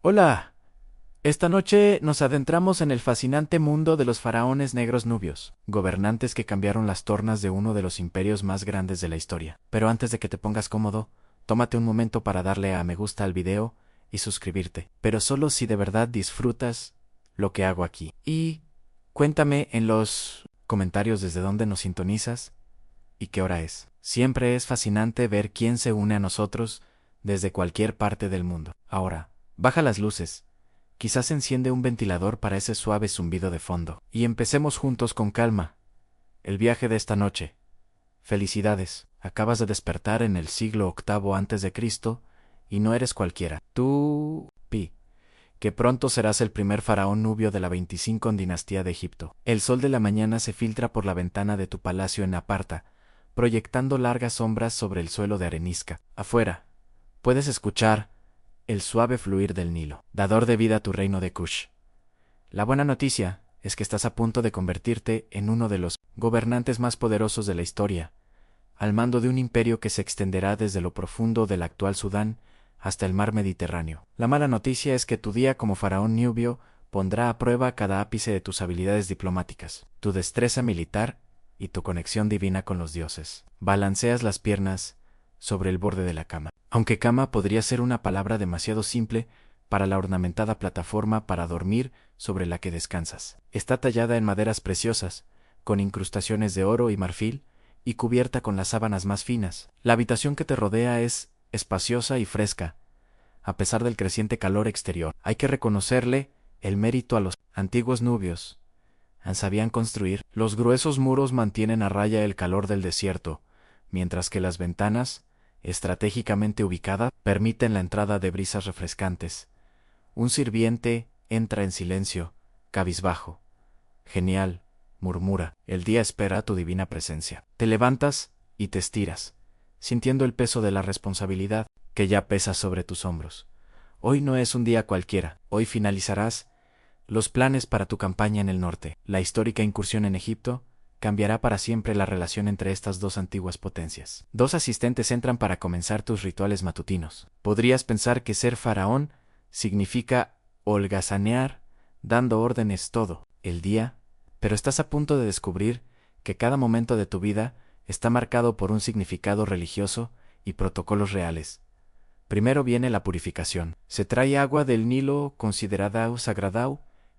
Hola. Esta noche nos adentramos en el fascinante mundo de los faraones negros nubios, gobernantes que cambiaron las tornas de uno de los imperios más grandes de la historia. Pero antes de que te pongas cómodo, tómate un momento para darle a me gusta al video y suscribirte, pero solo si de verdad disfrutas lo que hago aquí. Y cuéntame en los comentarios desde dónde nos sintonizas y qué hora es. Siempre es fascinante ver quién se une a nosotros desde cualquier parte del mundo. Ahora, baja las luces. Quizás enciende un ventilador para ese suave zumbido de fondo. Y empecemos juntos con calma. El viaje de esta noche. Felicidades. Acabas de despertar en el siglo VIII antes de Cristo y no eres cualquiera. Tú, Pi, que pronto serás el primer faraón nubio de la 25 dinastía de Egipto. El sol de la mañana se filtra por la ventana de tu palacio en Aparta, proyectando largas sombras sobre el suelo de arenisca. Afuera, puedes escuchar el suave fluir del Nilo, dador de vida a tu reino de Kush. La buena noticia es que estás a punto de convertirte en uno de los gobernantes más poderosos de la historia, al mando de un imperio que se extenderá desde lo profundo del actual Sudán hasta el mar Mediterráneo. La mala noticia es que tu día como faraón nubio pondrá a prueba cada ápice de tus habilidades diplomáticas, tu destreza militar y tu conexión divina con los dioses. Balanceas las piernas sobre el borde de la cama. Aunque cama podría ser una palabra demasiado simple para la ornamentada plataforma para dormir sobre la que descansas. Está tallada en maderas preciosas, con incrustaciones de oro y marfil, y cubierta con las sábanas más finas. La habitación que te rodea es espaciosa y fresca, a pesar del creciente calor exterior. Hay que reconocerle el mérito a los antiguos nubios. Sabían construir. Los gruesos muros mantienen a raya el calor del desierto, mientras que las ventanas, estratégicamente ubicadas, permiten la entrada de brisas refrescantes. Un sirviente entra en silencio, cabizbajo. Genial, murmura. El día espera tu divina presencia. Te levantas y te estiras, sintiendo el peso de la responsabilidad que ya pesa sobre tus hombros. Hoy no es un día cualquiera. Hoy finalizarás los planes para tu campaña en el norte. La histórica incursión en Egipto cambiará para siempre la relación entre estas dos antiguas potencias. Dos asistentes entran para comenzar tus rituales matutinos. Podrías pensar que ser faraón significa holgazanear, dando órdenes todo el día, pero estás a punto de descubrir que cada momento de tu vida está marcado por un significado religioso y protocolos reales. Primero viene la purificación. Se trae agua del Nilo considerada sagrada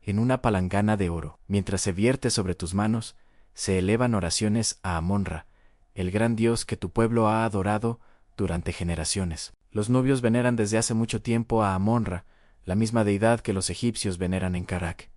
en una palangana de oro. Mientras se vierte sobre tus manos, se elevan oraciones a Amon-Ra, el gran dios que tu pueblo ha adorado durante generaciones. Los nubios veneran desde hace mucho tiempo a Amon-Ra, la misma deidad que los egipcios veneran en Karak.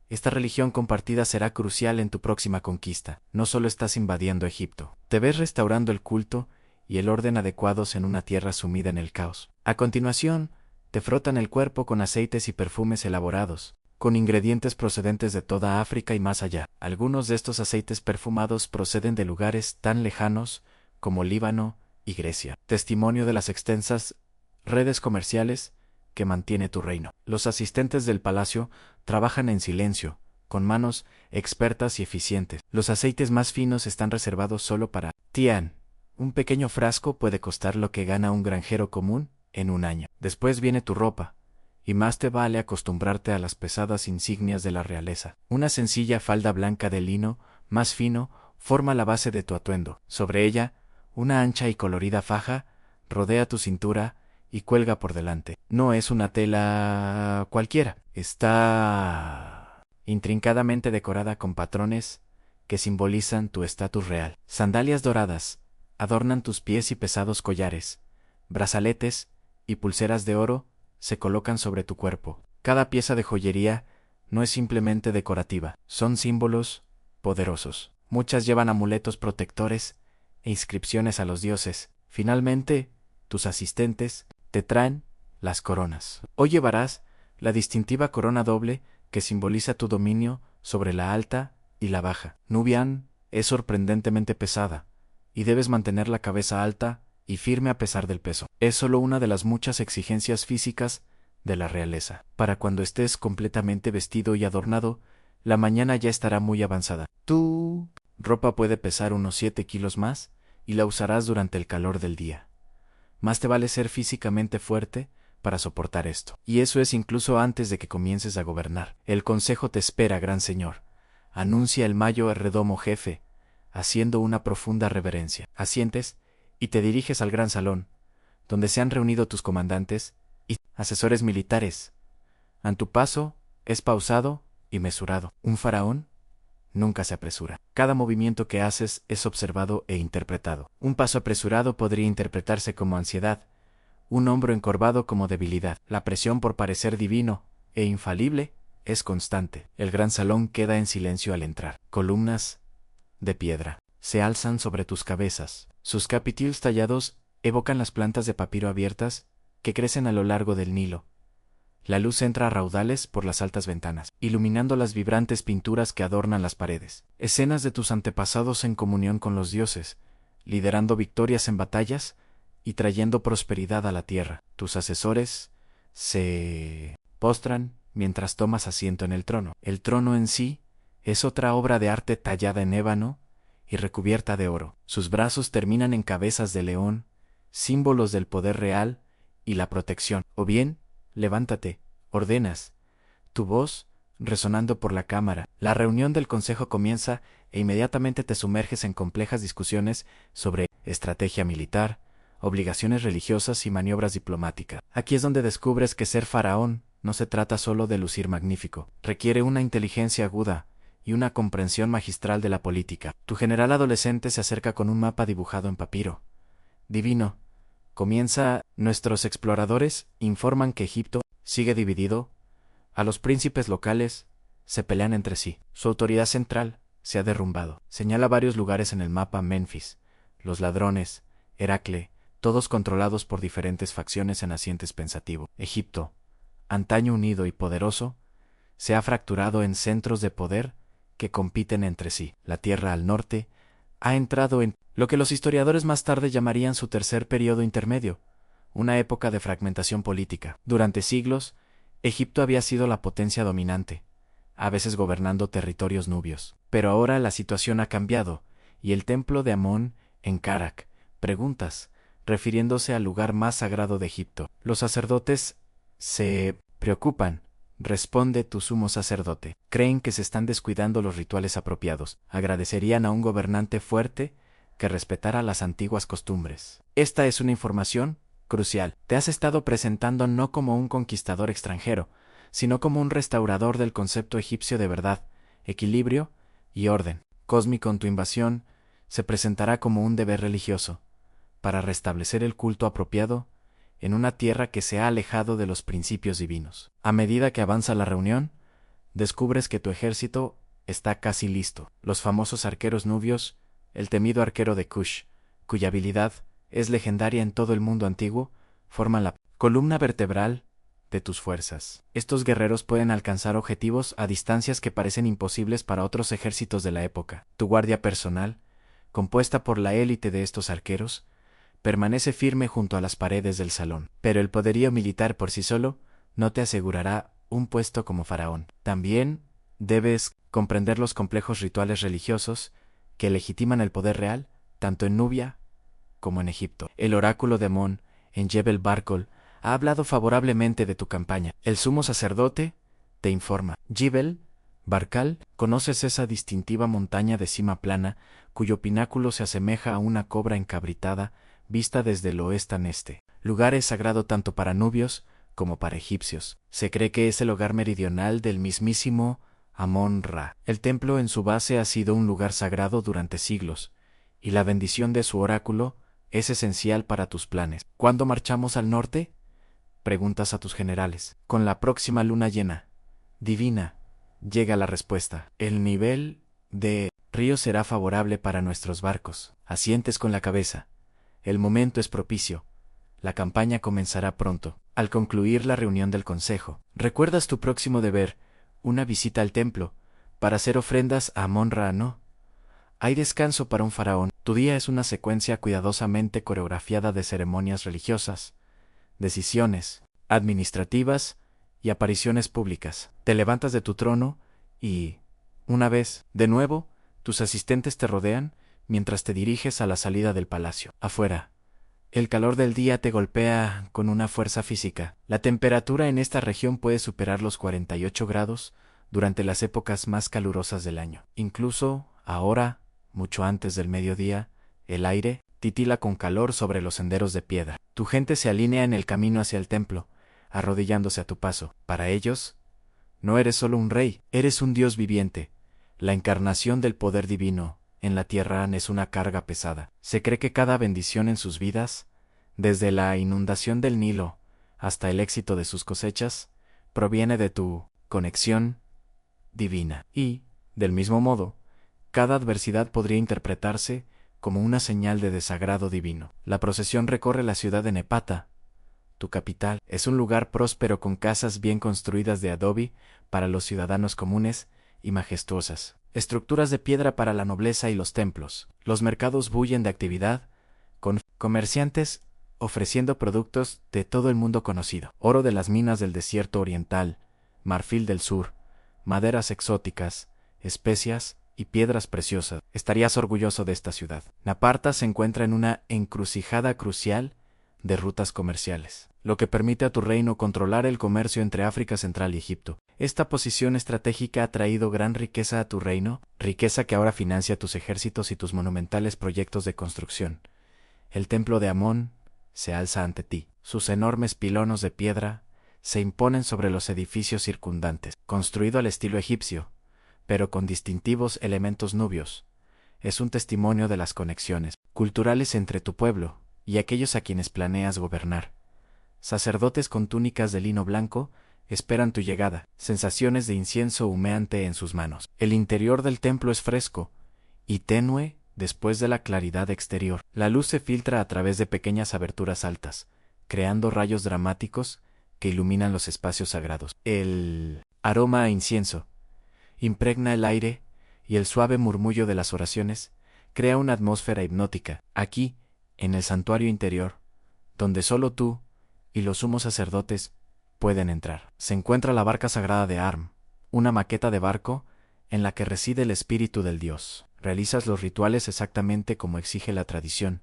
Esta religión compartida será crucial en tu próxima conquista. No solo estás invadiendo Egipto, te ves restaurando el culto y el orden adecuados en una tierra sumida en el caos. A continuación, te frotan el cuerpo con aceites y perfumes elaborados, con ingredientes procedentes de toda África y más allá. Algunos de estos aceites perfumados proceden de lugares tan lejanos como Líbano y Grecia, testimonio de las extensas redes comerciales que mantiene tu reino. Los asistentes del palacio trabajan en silencio, con manos expertas y eficientes. Los aceites más finos están reservados solo para Tian. Un pequeño frasco puede costar lo que gana un granjero común en un año. Después viene tu ropa, y más te vale acostumbrarte a las pesadas insignias de la realeza. Una sencilla falda blanca de lino, más fino, forma la base de tu atuendo. Sobre ella, una ancha y colorida faja rodea tu cintura y cuelga por delante. No es una tela cualquiera. Está intrincadamente decorada con patrones que simbolizan tu estatus real. Sandalias doradas adornan tus pies y pesados collares, brazaletes y pulseras de oro se colocan sobre tu cuerpo. Cada pieza de joyería no es simplemente decorativa, son símbolos poderosos. Muchas llevan amuletos protectores e inscripciones a los dioses. Finalmente, tus asistentes te traen las coronas. Hoy llevarás la distintiva corona doble que simboliza tu dominio sobre la alta y la baja. Nubian es sorprendentemente pesada, y debes mantener la cabeza alta y firme a pesar del peso. Es solo una de las muchas exigencias físicas de la realeza. Para cuando estés completamente vestido y adornado, la mañana ya estará muy avanzada. Tu ropa puede pesar unos 7 kilos más y la usarás durante el calor del día. Más te vale ser físicamente fuerte para soportar esto. Y eso es incluso antes de que comiences a gobernar. El consejo te espera, gran señor, anuncia el mayo herredomo jefe, haciendo una profunda reverencia. Asientes y te diriges al gran salón, donde se han reunido tus comandantes y asesores militares. Tu paso es pausado y mesurado. Un faraón nunca se apresura. Cada movimiento que haces es observado e interpretado. Un paso apresurado podría interpretarse como ansiedad, un hombro encorvado como debilidad. La presión por parecer divino e infalible es constante. El gran salón queda en silencio al entrar. Columnas de piedra se alzan sobre tus cabezas. Sus capiteles tallados evocan las plantas de papiro abiertas que crecen a lo largo del Nilo. La luz entra a raudales por las altas ventanas, iluminando las vibrantes pinturas que adornan las paredes. Escenas de tus antepasados en comunión con los dioses, liderando victorias en batallas y trayendo prosperidad a la tierra. Tus asesores se postran mientras tomas asiento en el trono. El trono en sí es otra obra de arte tallada en ébano y recubierta de oro. Sus brazos terminan en cabezas de león, símbolos del poder real y la protección. O bien, levántate, ordenas, tu voz resonando por la cámara. La reunión del consejo comienza e inmediatamente te sumerges en complejas discusiones sobre estrategia militar, obligaciones religiosas y maniobras diplomáticas. Aquí es donde descubres que ser faraón no se trata solo de lucir magnífico. Requiere una inteligencia aguda y una comprensión magistral de la política. Tu general adolescente se acerca con un mapa dibujado en papiro. Divino. Comienza. Nuestros exploradores informan que Egipto sigue dividido. A los príncipes locales se pelean entre sí. Su autoridad central se ha derrumbado. Señala varios lugares en el mapa: Menfis, los ladrones, Heracle, todos controlados por diferentes facciones en asientes pensativo. Egipto, antaño unido y poderoso, se ha fracturado en centros de poder que compiten entre sí. La tierra al norte ha entrado en lo que los historiadores más tarde llamarían su tercer periodo intermedio, una época de fragmentación política. Durante siglos, Egipto había sido la potencia dominante, a veces gobernando territorios nubios. Pero ahora la situación ha cambiado, y el templo de Amón, en Karak, preguntas, refiriéndose al lugar más sagrado de Egipto. Los sacerdotes se preocupan, responde tu sumo sacerdote. Creen que se están descuidando los rituales apropiados. Agradecerían a un gobernante fuerte que respetara las antiguas costumbres. Esta es una información crucial. Te has estado presentando no como un conquistador extranjero, sino como un restaurador del concepto egipcio de verdad, equilibrio y orden cósmico. En tu invasión se presentará como un deber religioso, para restablecer el culto apropiado en una tierra que se ha alejado de los principios divinos. A medida que avanza la reunión, descubres que tu ejército está casi listo. Los famosos arqueros nubios, el temido arquero de Kush, cuya habilidad es legendaria en todo el mundo antiguo, forman la columna vertebral de tus fuerzas. Estos guerreros pueden alcanzar objetivos a distancias que parecen imposibles para otros ejércitos de la época. Tu guardia personal, compuesta por la élite de estos arqueros, permanece firme junto a las paredes del salón. Pero el poderío militar por sí solo no te asegurará un puesto como faraón. También debes comprender los complejos rituales religiosos que legitiman el poder real, tanto en Nubia como en Egipto. El oráculo de Amón, en Jebel Barkol, ha hablado favorablemente de tu campaña. El sumo sacerdote te informa. Jebel Barkal, ¿conoces esa distintiva montaña de cima plana, cuyo pináculo se asemeja a una cobra encabritada, vista desde el oeste a este? Lugar es sagrado tanto para nubios como para egipcios. Se cree que es el hogar meridional del mismísimo Amón-Ra. El templo en su base ha sido un lugar sagrado durante siglos, y la bendición de su oráculo es esencial para tus planes. ¿Cuándo marchamos al norte? Preguntas a tus generales. Con la próxima luna llena. Divina, llega la respuesta. El nivel de río será favorable para nuestros barcos. Asientes con la cabeza. El momento es propicio. La campaña comenzará pronto. Al concluir la reunión del consejo, ¿recuerdas tu próximo deber? Una visita al templo, para hacer ofrendas a Amón-Ra. No hay descanso para un faraón. Tu día es una secuencia cuidadosamente coreografiada de ceremonias religiosas, decisiones administrativas y apariciones públicas. Te levantas de tu trono y, una vez, de nuevo, tus asistentes te rodean mientras te diriges a la salida del palacio. Afuera, El calor del día te golpea con una fuerza física. La temperatura en esta región puede superar los 48 grados durante las épocas más calurosas del año. Incluso, ahora, mucho antes del mediodía, el aire titila con calor sobre los senderos de piedra. Tu gente se alinea en el camino hacia el templo, arrodillándose a tu paso. Para ellos, no eres solo un rey, eres un Dios viviente. La encarnación del poder divino en la tierra es una carga pesada. Se cree que cada bendición en sus vidas, desde la inundación del Nilo hasta el éxito de sus cosechas, proviene de tu conexión divina. Y, del mismo modo, cada adversidad podría interpretarse como una señal de desagrado divino. La procesión recorre la ciudad de Nepata, tu capital. Es un lugar próspero con casas bien construidas de adobe para los ciudadanos comunes y majestuosas. Estructuras de piedra para la nobleza y los templos. Los mercados bullen de actividad, con comerciantes ofreciendo productos de todo el mundo conocido. Oro de las minas del desierto oriental, marfil del sur, maderas exóticas, especias y piedras preciosas. Estarías orgulloso de esta ciudad. Naparta se encuentra en una encrucijada crucial de rutas comerciales, lo que permite a tu reino controlar el comercio entre África Central y Egipto. Esta posición estratégica ha traído gran riqueza a tu reino, riqueza que ahora financia tus ejércitos y tus monumentales proyectos de construcción. El templo de Amón se alza ante ti. Sus enormes pilonos de piedra se imponen sobre los edificios circundantes. Construido al estilo egipcio, pero con distintivos elementos nubios, es un testimonio de las conexiones culturales entre tu pueblo y aquellos a quienes planeas gobernar. Sacerdotes con túnicas de lino blanco esperan tu llegada, sensaciones de incienso humeante en sus manos. El interior del templo es fresco y tenue después de la claridad exterior. La luz se filtra a través de pequeñas aberturas altas, creando rayos dramáticos que iluminan los espacios sagrados. El aroma a incienso impregna el aire y el suave murmullo de las oraciones crea una atmósfera hipnótica. Aquí, en el santuario interior, donde solo tú y los sumos sacerdotes pueden entrar, se encuentra la barca sagrada de Arm, una maqueta de barco en la que reside el espíritu del dios. Realizas los rituales exactamente como exige la tradición,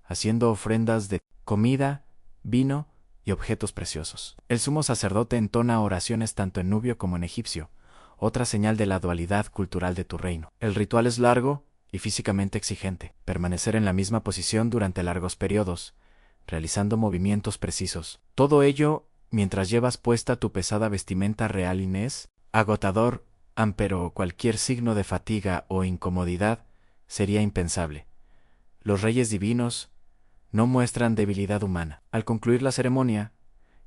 haciendo ofrendas de comida, vino y objetos preciosos. El sumo sacerdote entona oraciones tanto en nubio como en egipcio, otra señal de la dualidad cultural de tu reino. El ritual es largo y físicamente exigente. Permanecer en la misma posición durante largos periodos, realizando movimientos precisos. Todo ello mientras llevas puesta tu pesada vestimenta real inés, agotador, pero cualquier signo de fatiga o incomodidad sería impensable. Los reyes divinos no muestran debilidad humana. Al concluir la ceremonia,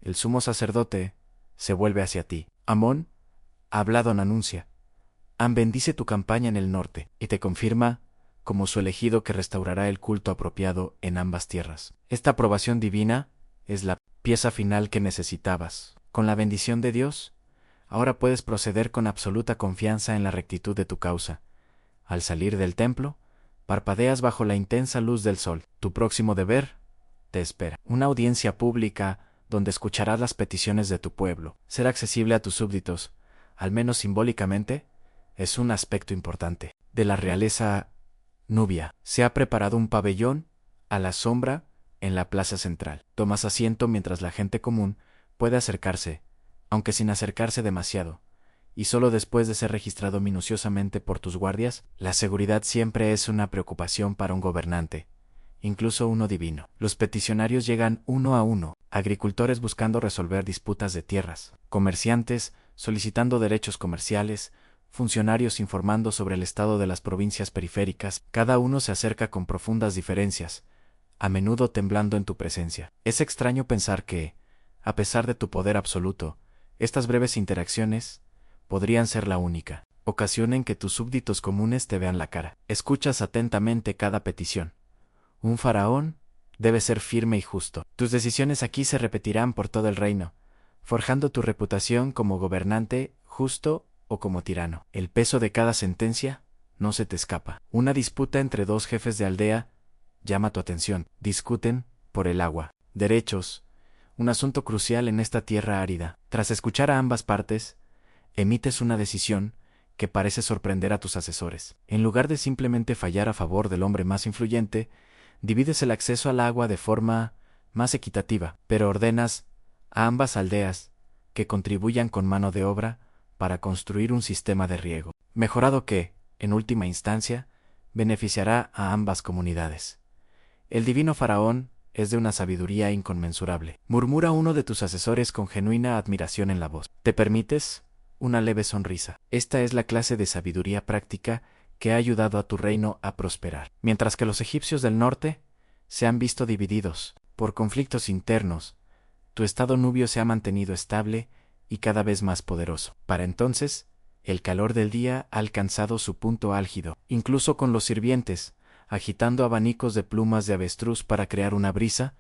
el sumo sacerdote se vuelve hacia ti. Amón, habla Don Anuncia. Am bendice tu campaña en el norte y te confirma como su elegido que restaurará el culto apropiado en ambas tierras. Esta aprobación divina es la pieza final que necesitabas. Con la bendición de Dios, ahora puedes proceder con absoluta confianza en la rectitud de tu causa. Al salir del templo, parpadeas bajo la intensa luz del sol. Tu próximo deber te espera. Una audiencia pública donde escucharás las peticiones de tu pueblo. Ser accesible a tus súbditos, al menos simbólicamente, es un aspecto importante. De la realeza nubia, se ha preparado un pabellón a la sombra en la plaza central. Tomas asiento mientras la gente común puede acercarse, aunque sin acercarse demasiado, y solo después de ser registrado minuciosamente por tus guardias. La seguridad siempre es una preocupación para un gobernante, incluso uno divino. Los peticionarios llegan uno a uno, agricultores buscando resolver disputas de tierras, comerciantes solicitando derechos comerciales, funcionarios informando sobre el estado de las provincias periféricas. Cada uno se acerca con profundas diferencias, a menudo temblando en tu presencia. Es extraño pensar que, a pesar de tu poder absoluto, estas breves interacciones podrían ser la única ocasión en que tus súbditos comunes te vean la cara. Escuchas atentamente cada petición. Un faraón debe ser firme y justo. Tus decisiones aquí se repetirán por todo el reino, forjando tu reputación como gobernante justo o como tirano. El peso de cada sentencia no se te escapa. Una disputa entre dos jefes de aldea llama tu atención. Discuten por el agua. Derechos, un asunto crucial en esta tierra árida. Tras escuchar a ambas partes, emites una decisión que parece sorprender a tus asesores. En lugar de simplemente fallar a favor del hombre más influyente, Divides el acceso al agua de forma más equitativa, pero ordenas a ambas aldeas que contribuyan con mano de obra para construir un sistema de riego mejorado que, en última instancia, beneficiará a ambas comunidades. El divino faraón es de una sabiduría inconmensurable, murmura uno de tus asesores con genuina admiración en la voz. ¿Te permites? Una leve sonrisa. Esta es la clase de sabiduría práctica que ha ayudado a tu reino a prosperar. Mientras que los egipcios del norte se han visto divididos por conflictos internos, tu estado nubio se ha mantenido estable y cada vez más poderoso. Para entonces, el calor del día ha alcanzado su punto álgido, incluso con los sirvientes, agitando abanicos de plumas de avestruz para crear una brisa.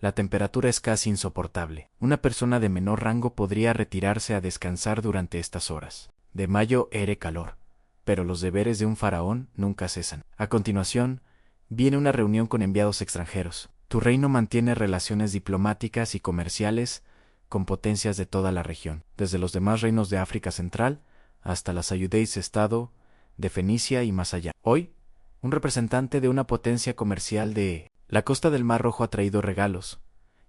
La temperatura es casi insoportable. Una persona de menor rango podría retirarse a descansar durante estas horas. De mayo ere calor, pero los deberes de un faraón nunca cesan. A continuación, viene una reunión con enviados extranjeros. Tu reino mantiene relaciones diplomáticas y comerciales con potencias de toda la región, desde los demás reinos de África Central hasta las Ayudéis-Estado de Fenicia y más allá. Hoy, un representante de una potencia comercial de la costa del Mar Rojo ha traído regalos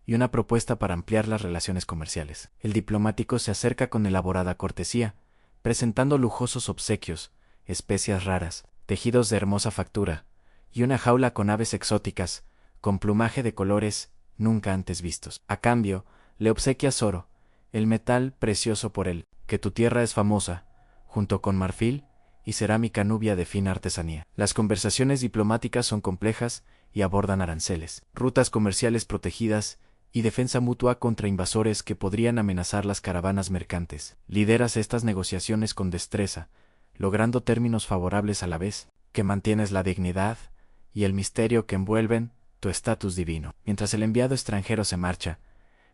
y una propuesta para ampliar las relaciones comerciales. El diplomático se acerca con elaborada cortesía, presentando lujosos obsequios, especias raras, tejidos de hermosa factura y una jaula con aves exóticas, con plumaje de colores nunca antes vistos. A cambio, le obsequias oro, el metal precioso por él, que tu tierra es famosa, junto con marfil y cerámica nubia de fina artesanía. Las conversaciones diplomáticas son complejas y abordan aranceles, rutas comerciales protegidas y defensa mutua contra invasores que podrían amenazar las caravanas mercantes. Lideras estas negociaciones con destreza, logrando términos favorables a la vez, que mantienes la dignidad y el misterio que envuelven tu estatus divino. Mientras el enviado extranjero se marcha,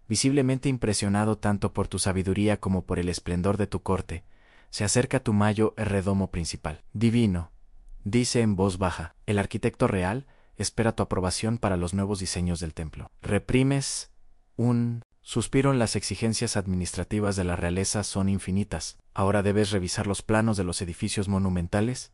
visiblemente impresionado tanto por tu sabiduría como por el esplendor de tu corte, se acerca tu mayo redomo principal. Divino, dice en voz baja, el arquitecto real espera tu aprobación para los nuevos diseños del templo. Reprimes un suspiro. Las exigencias administrativas de la realeza son infinitas. Ahora debes revisar los planos de los edificios monumentales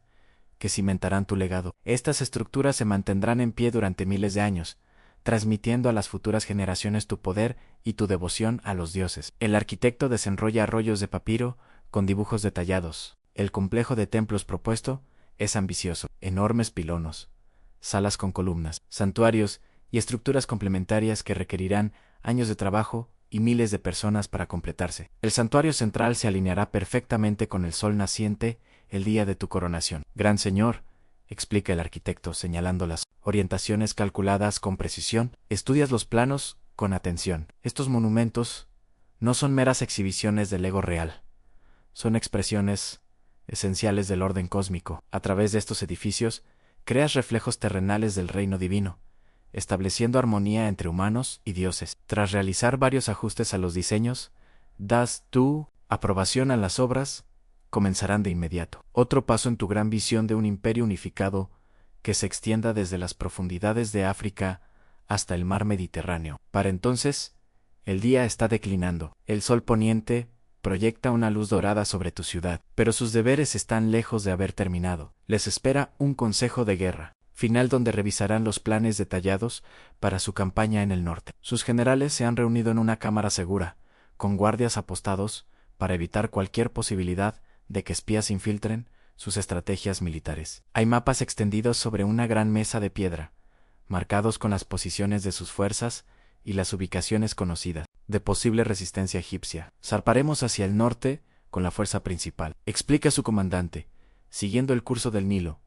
que cimentarán tu legado. Estas estructuras se mantendrán en pie durante miles de años, transmitiendo a las futuras generaciones tu poder y tu devoción a los dioses. El arquitecto desenrolla rollos de papiro con dibujos detallados. El complejo de templos propuesto es ambicioso. Enormes pilonos, salas con columnas, santuarios y estructuras complementarias que requerirán años de trabajo y miles de personas para completarse. El santuario central se alineará perfectamente con el sol naciente el día de tu coronación. Gran señor, explica el arquitecto señalando las orientaciones calculadas con precisión, estudias los planos con atención. Estos monumentos no son meras exhibiciones del ego real, son expresiones esenciales del orden cósmico. A través de estos edificios, creas reflejos terrenales del reino divino, estableciendo armonía entre humanos y dioses. Tras realizar varios ajustes a los diseños, das tu aprobación a las obras, comenzarán de inmediato. Otro paso en tu gran visión de un imperio unificado que se extienda desde las profundidades de África hasta el mar Mediterráneo. Para entonces, el día está declinando. El sol poniente proyecta una luz dorada sobre tu ciudad, pero sus deberes están lejos de haber terminado. Les espera un consejo de guerra final donde revisarán los planes detallados para su campaña en el norte. Sus generales se han reunido en una cámara segura, con guardias apostados, para evitar cualquier posibilidad de que espías infiltren sus estrategias militares. Hay mapas extendidos sobre una gran mesa de piedra, marcados con las posiciones de sus fuerzas y las ubicaciones conocidas de posible resistencia egipcia. Zarparemos hacia el norte con la fuerza principal, explica su comandante, siguiendo el curso del Nilo.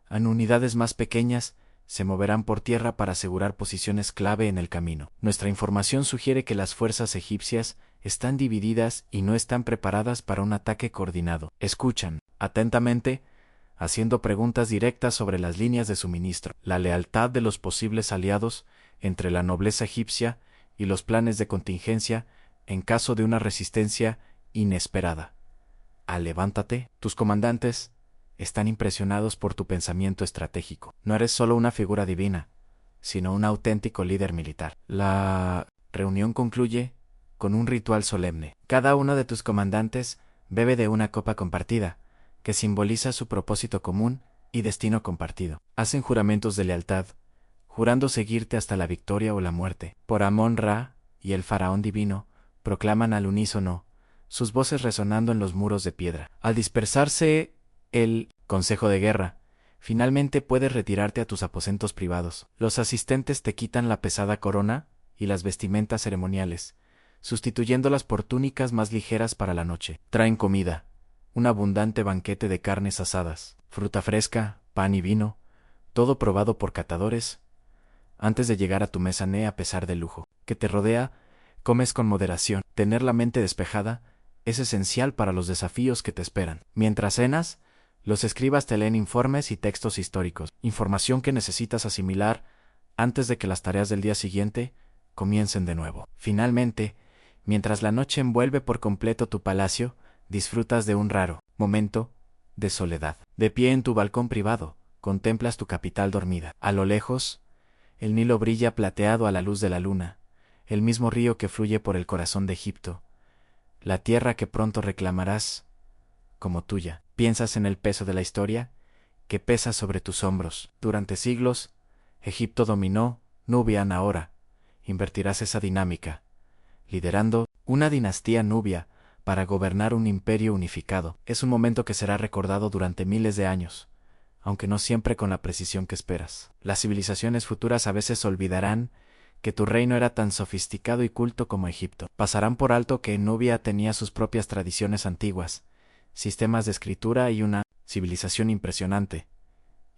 En unidades más pequeñas se moverán por tierra para asegurar posiciones clave en el camino. Nuestra información sugiere que las fuerzas egipcias están divididas y no están preparadas para un ataque coordinado. Escuchan atentamente, haciendo preguntas directas sobre las líneas de suministro, la lealtad de los posibles aliados entre la nobleza egipcia y los planes de contingencia en caso de una resistencia inesperada. Levántate, tus comandantes están impresionados por tu pensamiento estratégico. No eres solo una figura divina, sino un auténtico líder militar. La reunión concluye con un ritual solemne. Cada uno de tus comandantes bebe de una copa compartida, que simboliza su propósito común y destino compartido. Hacen juramentos de lealtad, jurando seguirte hasta la victoria o la muerte. Por Amón-Ra y el faraón divino, proclaman al unísono, sus voces resonando en los muros de piedra. Al dispersarse el consejo de guerra, finalmente puedes retirarte a tus aposentos privados. Los asistentes te quitan la pesada corona y las vestimentas ceremoniales, sustituyéndolas por túnicas más ligeras para la noche. Traen comida, un abundante banquete de carnes asadas, fruta fresca, pan y vino, todo probado por catadores. Antes de llegar a tu mesa, a pesar del lujo que te rodea, comes con moderación. Tener la mente despejada es esencial para los desafíos que te esperan. Mientras cenas, los escribas te leen informes y textos históricos, información que necesitas asimilar antes de que las tareas del día siguiente comiencen de nuevo. Finalmente, mientras la noche envuelve por completo tu palacio, disfrutas de un raro momento de soledad. De pie en tu balcón privado, contemplas tu capital dormida. A lo lejos, el Nilo brilla plateado a la luz de la luna, el mismo río que fluye por el corazón de Egipto, la tierra que pronto reclamarás como tuya. Piensas en el peso de la historia que pesa sobre tus hombros. Durante siglos, Egipto dominó, Nubia ahora. Invertirás esa dinámica, liderando una dinastía nubia para gobernar un imperio unificado. Es un momento que será recordado durante miles de años, aunque no siempre con la precisión que esperas. Las civilizaciones futuras a veces olvidarán que tu reino era tan sofisticado y culto como Egipto. Pasarán por alto que Nubia tenía sus propias tradiciones antiguas, sistemas de escritura y una civilización impresionante,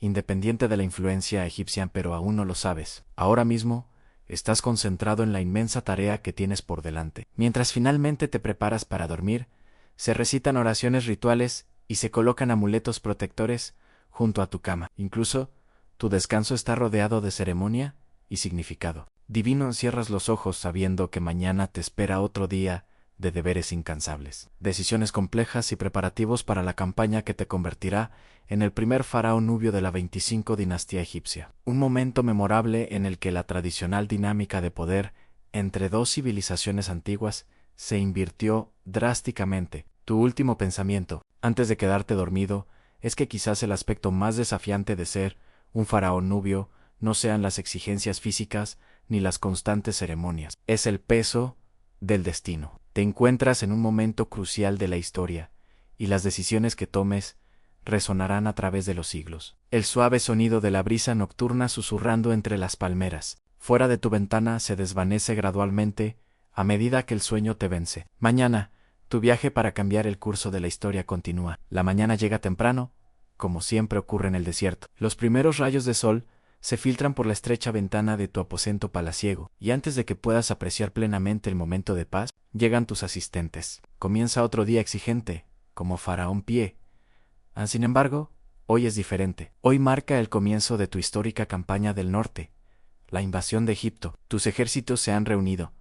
independiente de la influencia egipcia, pero aún no lo sabes. Ahora mismo, estás concentrado en la inmensa tarea que tienes por delante. Mientras finalmente te preparas para dormir, se recitan oraciones rituales y se colocan amuletos protectores junto a tu cama. Incluso, tu descanso está rodeado de ceremonia y significado. Divino, cierras los ojos sabiendo que mañana te espera otro día de deberes incansables, decisiones complejas y preparativos para la campaña que te convertirá en el primer faraón nubio de la 25 dinastía egipcia. Un momento memorable en el que la tradicional dinámica de poder entre dos civilizaciones antiguas se invirtió drásticamente. Tu último pensamiento, antes de quedarte dormido, es que quizás el aspecto más desafiante de ser un faraón nubio no sean las exigencias físicas ni las constantes ceremonias. Es el peso del destino. Te encuentras en un momento crucial de la historia, y las decisiones que tomes resonarán a través de los siglos. El suave sonido de la brisa nocturna susurrando entre las palmeras, fuera de tu ventana, se desvanece gradualmente a medida que el sueño te vence. Mañana, tu viaje para cambiar el curso de la historia continúa. La mañana llega temprano, como siempre ocurre en el desierto. Los primeros rayos de sol se filtran por la estrecha ventana de tu aposento palaciego, y antes de que puedas apreciar plenamente el momento de paz, llegan tus asistentes. Comienza otro día exigente, como faraón pie. Sin embargo, hoy es diferente. Hoy marca el comienzo de tu histórica campaña del norte, la invasión de Egipto. Tus ejércitos se han reunido,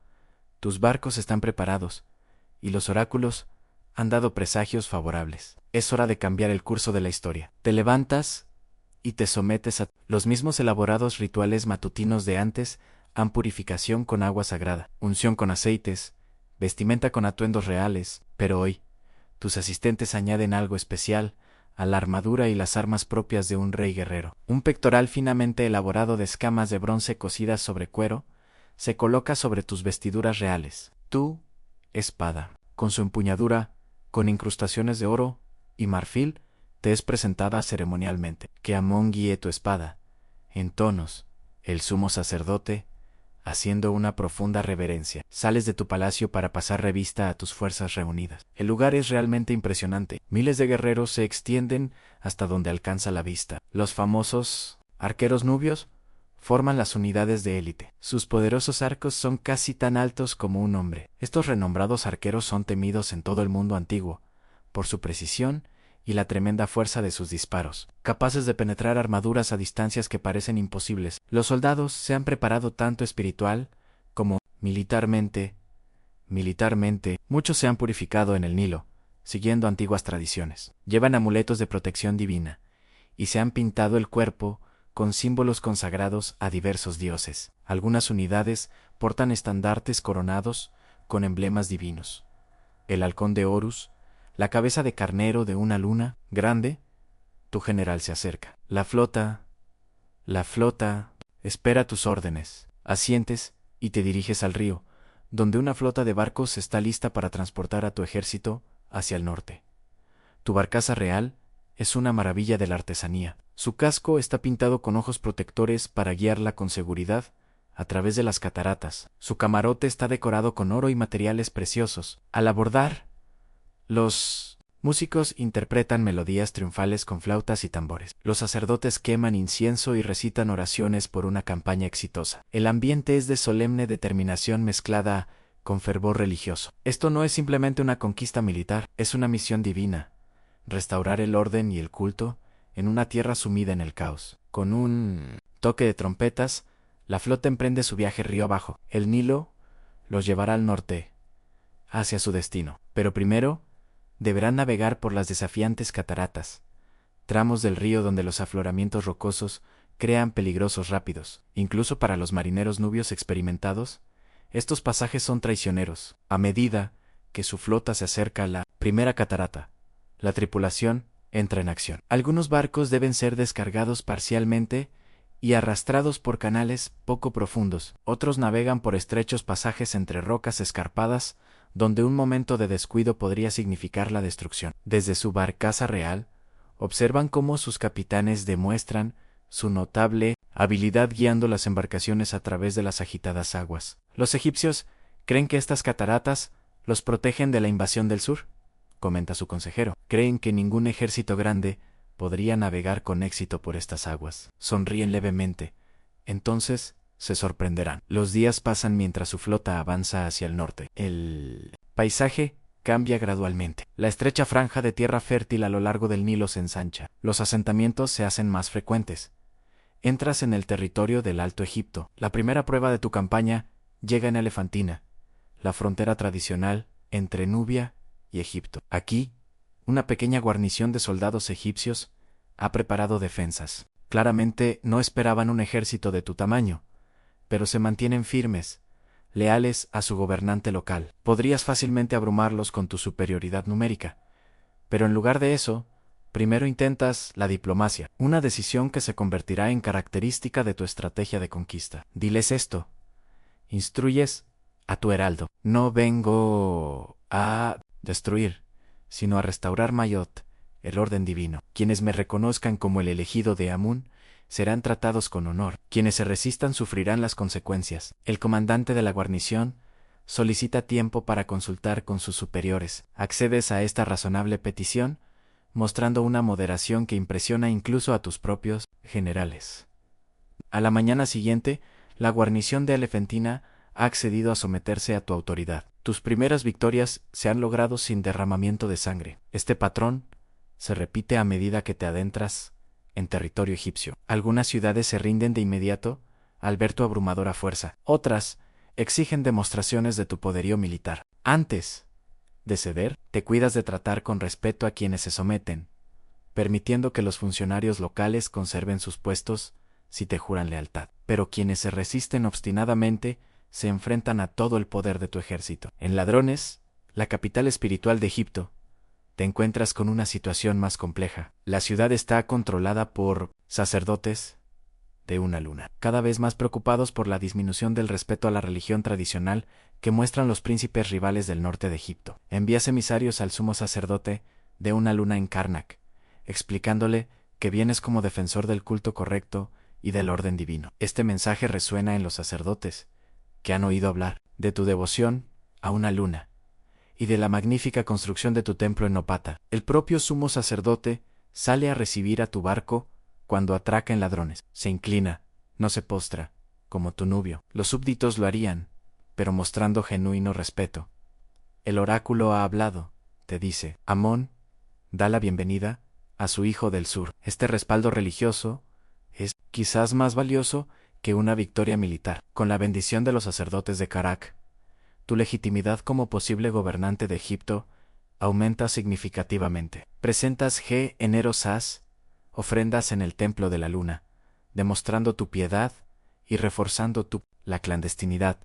tus barcos están preparados, y los oráculos han dado presagios favorables. Es hora de cambiar el curso de la historia. Te levantas y te sometes a los mismos elaborados rituales matutinos de antes, han purificación con agua sagrada, unción con aceites, vestimenta con atuendos reales, pero hoy, tus asistentes añaden algo especial a la armadura y las armas propias de un rey guerrero. Un pectoral finamente elaborado de escamas de bronce cosidas sobre cuero, se coloca sobre tus vestiduras reales. Tu espada, con su empuñadura, con incrustaciones de oro y marfil, te es presentada ceremonialmente. Que Amón guíe tu espada, en tonos, el sumo sacerdote, haciendo una profunda reverencia. Sales de tu palacio para pasar revista a tus fuerzas reunidas. El lugar es realmente impresionante. Miles de guerreros se extienden hasta donde alcanza la vista. Los famosos arqueros nubios forman las unidades de élite. Sus poderosos arcos son casi tan altos como un hombre. Estos renombrados arqueros son temidos en todo el mundo antiguo, por su precisión y la tremenda fuerza de sus disparos, capaces de penetrar armaduras a distancias que parecen imposibles. Los soldados se han preparado tanto espiritual como militarmente. Muchos se han purificado en el Nilo, siguiendo antiguas tradiciones. Llevan amuletos de protección divina, y se han pintado el cuerpo con símbolos consagrados a diversos dioses. Algunas unidades portan estandartes coronados con emblemas divinos. El halcón de Horus, la cabeza de carnero de una luna grande, tu general se acerca. La flota Espera tus órdenes. Asientes y te diriges al río, donde una flota de barcos está lista para transportar a tu ejército hacia el norte. Tu barcaza real es una maravilla de la artesanía. Su casco está pintado con ojos protectores para guiarla con seguridad a través de las cataratas. Su camarote está decorado con oro y materiales preciosos. Al abordar, los músicos interpretan melodías triunfales con flautas y tambores. Los sacerdotes queman incienso y recitan oraciones por una campaña exitosa. El ambiente es de solemne determinación mezclada con fervor religioso. Esto no es simplemente una conquista militar, es una misión divina: restaurar el orden y el culto en una tierra sumida en el caos. Con un toque de trompetas, la flota emprende su viaje río abajo. El Nilo los llevará al norte, hacia su destino. Pero primero, deberán navegar por las desafiantes cataratas, tramos del río donde los afloramientos rocosos crean peligrosos rápidos. Incluso para los marineros nubios experimentados, estos pasajes son traicioneros. A medida que su flota se acerca a la primera catarata, la tripulación entra en acción. Algunos barcos deben ser descargados parcialmente y arrastrados por canales poco profundos. Otros navegan por estrechos pasajes entre rocas escarpadas, donde un momento de descuido podría significar la destrucción. Desde su barcaza real, observan cómo sus capitanes demuestran su notable habilidad guiando las embarcaciones a través de las agitadas aguas. Los egipcios creen que estas cataratas los protegen de la invasión del sur, comenta su consejero. Creen que ningún ejército grande podría navegar con éxito por estas aguas. Sonríen levemente. Entonces se sorprenderán. Los días pasan mientras su flota avanza hacia el norte. El paisaje cambia gradualmente. La estrecha franja de tierra fértil a lo largo del Nilo se ensancha. Los asentamientos se hacen más frecuentes. Entras en el territorio del Alto Egipto. La primera prueba de tu campaña llega en Elefantina, la frontera tradicional entre Nubia y Egipto. Aquí, una pequeña guarnición de soldados egipcios ha preparado defensas. Claramente no esperaban un ejército de tu tamaño, pero se mantienen firmes, leales a su gobernante local. Podrías fácilmente abrumarlos con tu superioridad numérica, pero en lugar de eso, primero intentas la diplomacia, una decisión que se convertirá en característica de tu estrategia de conquista. Diles esto. Instruyes a tu heraldo. No vengo a destruir, sino a restaurar Mayot, el orden divino. Quienes me reconozcan como el elegido de Amún serán tratados con honor. Quienes se resistan sufrirán las consecuencias. El comandante de la guarnición solicita tiempo para consultar con sus superiores. ¿Accedes a esta razonable petición? Mostrando una moderación que impresiona incluso a tus propios generales. A la mañana siguiente, la guarnición de Elefantina ha accedido a someterse a tu autoridad. Tus primeras victorias se han logrado sin derramamiento de sangre. Este patrón se repite a medida que te adentras en territorio egipcio. Algunas ciudades se rinden de inmediato al ver tu abrumadora fuerza. Otras exigen demostraciones de tu poderío militar. Antes de ceder, te cuidas de tratar con respeto a quienes se someten, permitiendo que los funcionarios locales conserven sus puestos si te juran lealtad. Pero quienes se resisten obstinadamente se enfrentan a todo el poder de tu ejército. En Ladrones, la capital espiritual de Egipto, te encuentras con una situación más compleja. La ciudad está controlada por sacerdotes de una luna, cada vez más preocupados por la disminución del respeto a la religión tradicional que muestran los príncipes rivales del norte de Egipto. Envías emisarios al sumo sacerdote de una luna en Karnak, explicándole que vienes como defensor del culto correcto y del orden divino. Este mensaje resuena en los sacerdotes, que han oído hablar de tu devoción a una luna y de la magnífica construcción de tu templo en Opata. El propio sumo sacerdote sale a recibir a tu barco cuando atraca en Ladrones. Se inclina, no se postra, como tu nubio. Los súbditos lo harían, pero mostrando genuino respeto. El oráculo ha hablado, te dice. Amón da la bienvenida a su hijo del sur. Este respaldo religioso es quizás más valioso que una victoria militar. Con la bendición de los sacerdotes de Karak, tu legitimidad como posible gobernante de Egipto aumenta significativamente. Presentas ofrendas en el templo de la luna, demostrando tu piedad y reforzando la clandestinidad,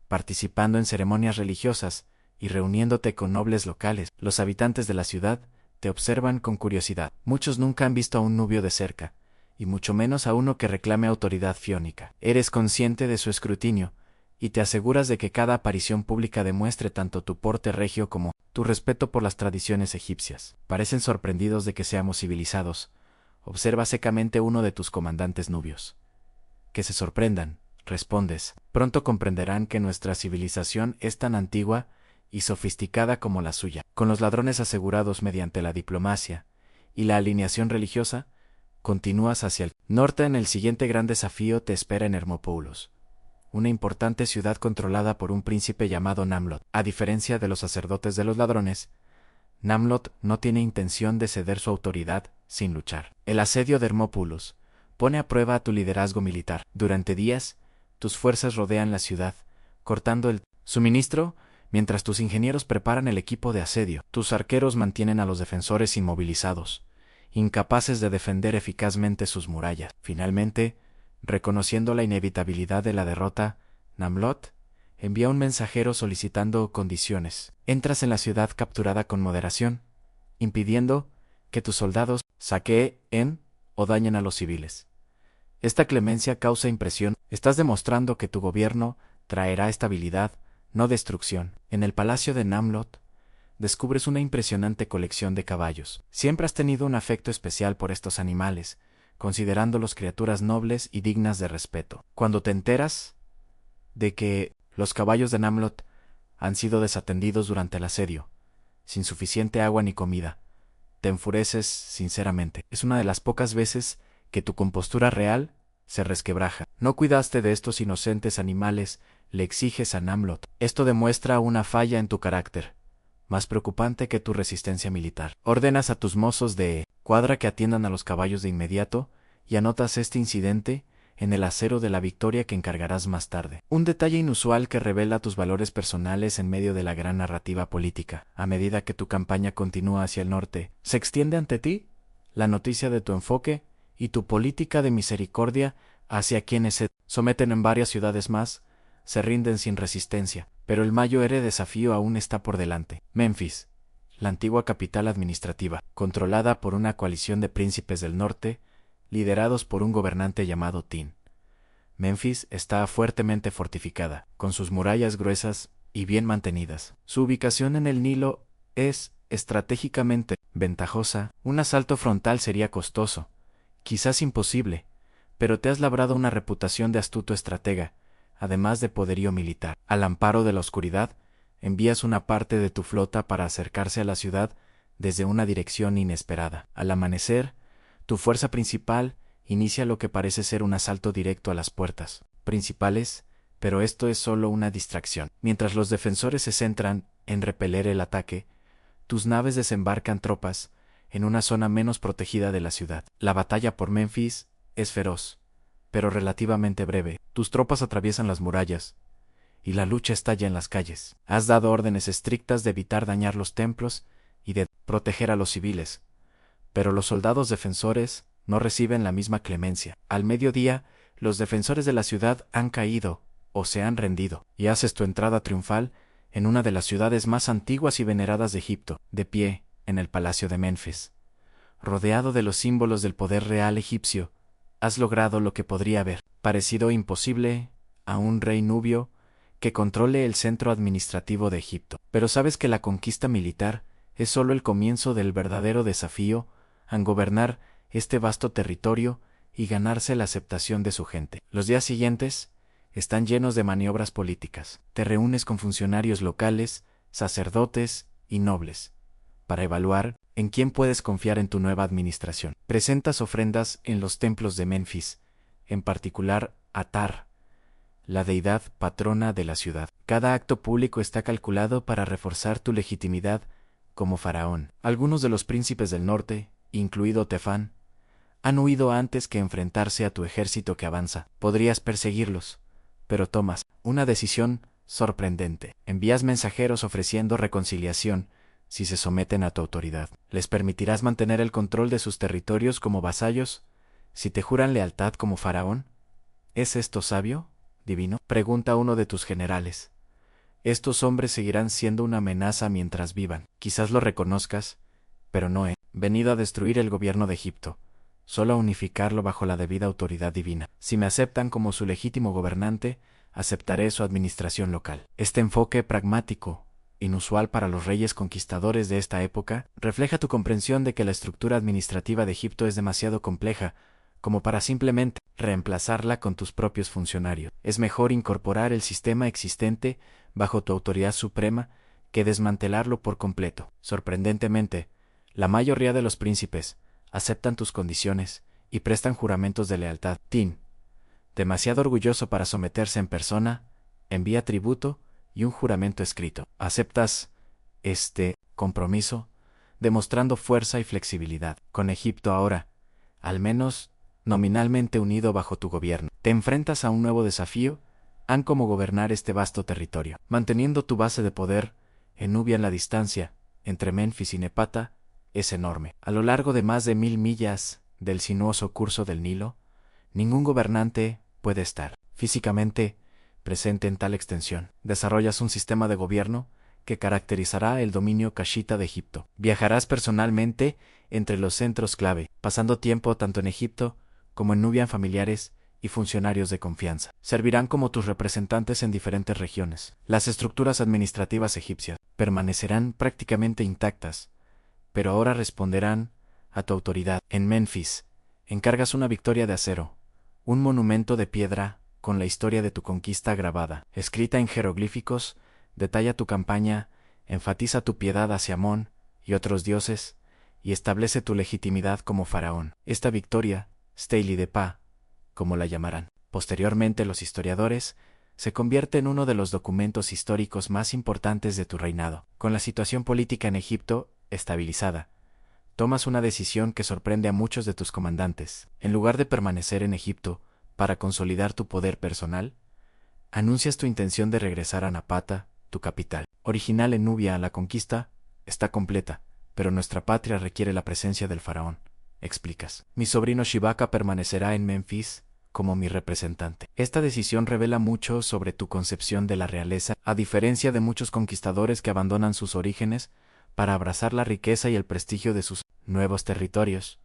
participando en ceremonias religiosas y reuniéndote con nobles locales. Los habitantes de la ciudad te observan con curiosidad. Muchos nunca han visto a un nubio de cerca, y mucho menos a uno que reclame autoridad fiónica. Eres consciente de su escrutinio, y te aseguras de que cada aparición pública demuestre tanto tu porte regio como tu respeto por las tradiciones egipcias. Parecen sorprendidos de que seamos civilizados. Observa secamente uno de tus comandantes nubios. Que se sorprendan, respondes. Pronto comprenderán que nuestra civilización es tan antigua y sofisticada como la suya. Con los ladrones asegurados mediante la diplomacia y la alineación religiosa, continúas hacia el norte. En el siguiente gran desafío te espera en Hermopoulos, una importante ciudad controlada por un príncipe llamado Namlot. A diferencia de los sacerdotes de los ladrones, Namlot no tiene intención de ceder su autoridad sin luchar. El asedio de Hermopoulos pone a prueba tu liderazgo militar. Durante días, tus fuerzas rodean la ciudad, cortando el suministro, mientras tus ingenieros preparan el equipo de asedio. Tus arqueros mantienen a los defensores inmovilizados, incapaces de defender eficazmente sus murallas. Finalmente, reconociendo la inevitabilidad de la derrota, Namlot envía un mensajero solicitando condiciones. Entras en la ciudad capturada con moderación, impidiendo que tus soldados saqueen o dañen a los civiles. Esta clemencia causa impresión. Estás demostrando que tu gobierno traerá estabilidad, no destrucción. En el palacio de Namlot, descubres una impresionante colección de caballos. Siempre has tenido un afecto especial por estos animales, considerándolos criaturas nobles y dignas de respeto. Cuando te enteras de que los caballos de Namlot han sido desatendidos durante el asedio, sin suficiente agua ni comida, te enfureces sinceramente. Es una de las pocas veces que tu compostura real se resquebraja. No cuidaste de estos inocentes animales, le exiges a Namlot. Esto demuestra una falla en tu carácter, más preocupante que tu resistencia militar. Ordenas a tus mozos de cuadra que atiendan a los caballos de inmediato y anotas este incidente en el acero de la victoria que encargarás más tarde. Un detalle inusual que revela tus valores personales en medio de la gran narrativa política. A medida que tu campaña continúa hacia el norte, se extiende ante ti la noticia de tu enfoque y tu política de misericordia hacia quienes se someten. En varias ciudades más se rinden sin resistencia, pero el mayor desafío aún está por delante. Menfis, la antigua capital administrativa, controlada por una coalición de príncipes del norte, liderados por un gobernante llamado Tin. Menfis está fuertemente fortificada, con sus murallas gruesas y bien mantenidas. Su ubicación en el Nilo es estratégicamente ventajosa. Un asalto frontal sería costoso, quizás imposible, pero te has labrado una reputación de astuto estratega, además de poderío militar. Al amparo de la oscuridad, envías una parte de tu flota para acercarse a la ciudad desde una dirección inesperada. Al amanecer, tu fuerza principal inicia lo que parece ser un asalto directo a las puertas principales, pero esto es solo una distracción. Mientras los defensores se centran en repeler el ataque, tus naves desembarcan tropas en una zona menos protegida de la ciudad. La batalla por Menfis es feroz, pero relativamente breve. Tus tropas atraviesan las murallas, y la lucha estalla en las calles. Has dado órdenes estrictas de evitar dañar los templos y de proteger a los civiles, pero los soldados defensores no reciben la misma clemencia. Al mediodía, los defensores de la ciudad han caído o se han rendido, y haces tu entrada triunfal en una de las ciudades más antiguas y veneradas de Egipto, de pie en el palacio de Menfis. Rodeado de los símbolos del poder real egipcio, has logrado lo que podría haber parecido imposible a un rey nubio que controle el centro administrativo de Egipto. Pero sabes que la conquista militar es solo el comienzo del verdadero desafío en gobernar este vasto territorio y ganarse la aceptación de su gente. Los días siguientes están llenos de maniobras políticas. Te reúnes con funcionarios locales, sacerdotes y nobles, para evaluar en quién puedes confiar en tu nueva administración. Presentas ofrendas en los templos de Menfis, en particular a Tar, la deidad patrona de la ciudad. Cada acto público está calculado para reforzar tu legitimidad como faraón. Algunos de los príncipes del norte, incluido Tefán, han huido antes que enfrentarse a tu ejército que avanza. Podrías perseguirlos, pero tomas una decisión sorprendente. Envías mensajeros ofreciendo reconciliación si se someten a tu autoridad. ¿Les permitirás mantener el control de sus territorios como vasallos si te juran lealtad como faraón? ¿Es esto sabio, divino?, pregunta uno de tus generales. Estos hombres seguirán siendo una amenaza mientras vivan. Quizás lo reconozcas, pero no he venido a destruir el gobierno de Egipto, solo a unificarlo bajo la debida autoridad divina. Si me aceptan como su legítimo gobernante, aceptaré su administración local. Este enfoque pragmático, inusual para los reyes conquistadores de esta época, refleja tu comprensión de que la estructura administrativa de Egipto es demasiado compleja como para simplemente reemplazarla con tus propios funcionarios. Es mejor incorporar el sistema existente bajo tu autoridad suprema que desmantelarlo por completo. Sorprendentemente, la mayoría de los príncipes aceptan tus condiciones y prestan juramentos de lealtad. Tin, demasiado orgulloso para someterse en persona, envía tributo y un juramento escrito. ¿Aceptas este compromiso? Demostrando fuerza y flexibilidad. Con Egipto ahora, al menos nominalmente unido bajo tu gobierno, te enfrentas a un nuevo desafío, cómo gobernar este vasto territorio. Manteniendo tu base de poder, en Nubia en la distancia, entre Menfis y Nepata, es enorme. A lo largo de más de 1000 millas del sinuoso curso del Nilo, ningún gobernante puede estar físicamente presente en tal extensión. Desarrollas un sistema de gobierno que caracterizará el dominio cashita de Egipto. Viajarás personalmente entre los centros clave, pasando tiempo tanto en Egipto como en Nubia en familiares y funcionarios de confianza. Servirán como tus representantes en diferentes regiones. Las estructuras administrativas egipcias permanecerán prácticamente intactas, pero ahora responderán a tu autoridad. En Menfis, encargas una victoria de acero, un monumento de piedra con la historia de tu conquista grabada, escrita en jeroglíficos, detalla tu campaña, enfatiza tu piedad hacia Amón y otros dioses, y establece tu legitimidad como faraón. Esta victoria, Stele de Pa, como la llamarán posteriormente los historiadores, se convierte en uno de los documentos históricos más importantes de tu reinado. Con la situación política en Egipto estabilizada, tomas una decisión que sorprende a muchos de tus comandantes. En lugar de permanecer en Egipto para consolidar tu poder personal, anuncias tu intención de regresar a Napata, tu capital. Original en Nubia, la conquista está completa, pero nuestra patria requiere la presencia del faraón, explicas. Mi sobrino Shibaka permanecerá en Menfis como mi representante. Esta decisión revela mucho sobre tu concepción de la realeza, a diferencia de muchos conquistadores que abandonan sus orígenes para abrazar la riqueza y el prestigio de sus nuevos territorios.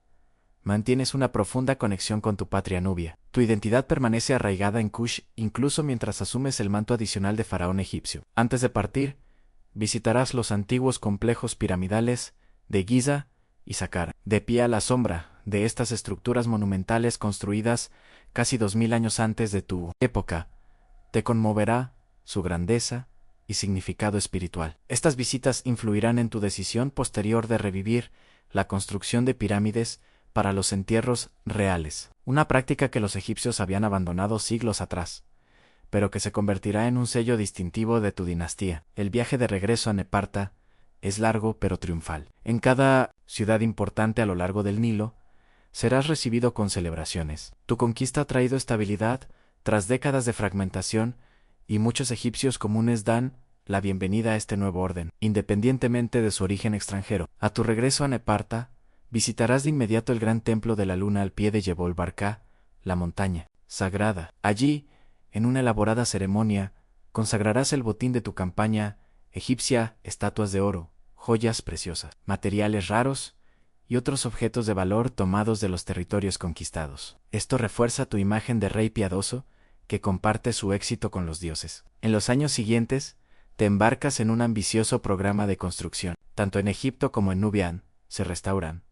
Mantienes una profunda conexión con tu patria Nubia. Tu identidad permanece arraigada en Kush incluso mientras asumes el manto adicional de faraón egipcio. Antes de partir, visitarás los antiguos complejos piramidales de Giza y Saqqara. De pie a la sombra de estas estructuras monumentales construidas casi 2000 años antes de tu época, te conmoverá su grandeza y significado espiritual. Estas visitas influirán en tu decisión posterior de revivir la construcción de pirámides para los entierros reales, una práctica que los egipcios habían abandonado siglos atrás, pero que se convertirá en un sello distintivo de tu dinastía. El viaje de regreso a Neparta es largo pero triunfal. En cada ciudad importante a lo largo del Nilo, serás recibido con celebraciones. Tu conquista ha traído estabilidad tras décadas de fragmentación, y muchos egipcios comunes dan la bienvenida a este nuevo orden, independientemente de su origen extranjero. A tu regreso a Neparta, visitarás de inmediato el gran templo de la luna al pie de Jebel Barká, la montaña sagrada. Allí, en una elaborada ceremonia, consagrarás el botín de tu campaña egipcia, estatuas de oro, joyas preciosas, materiales raros y otros objetos de valor tomados de los territorios conquistados. Esto refuerza tu imagen de rey piadoso que comparte su éxito con los dioses. En los años siguientes, te embarcas en un ambicioso programa de construcción. Tanto en Egipto como en Nubia se restauran,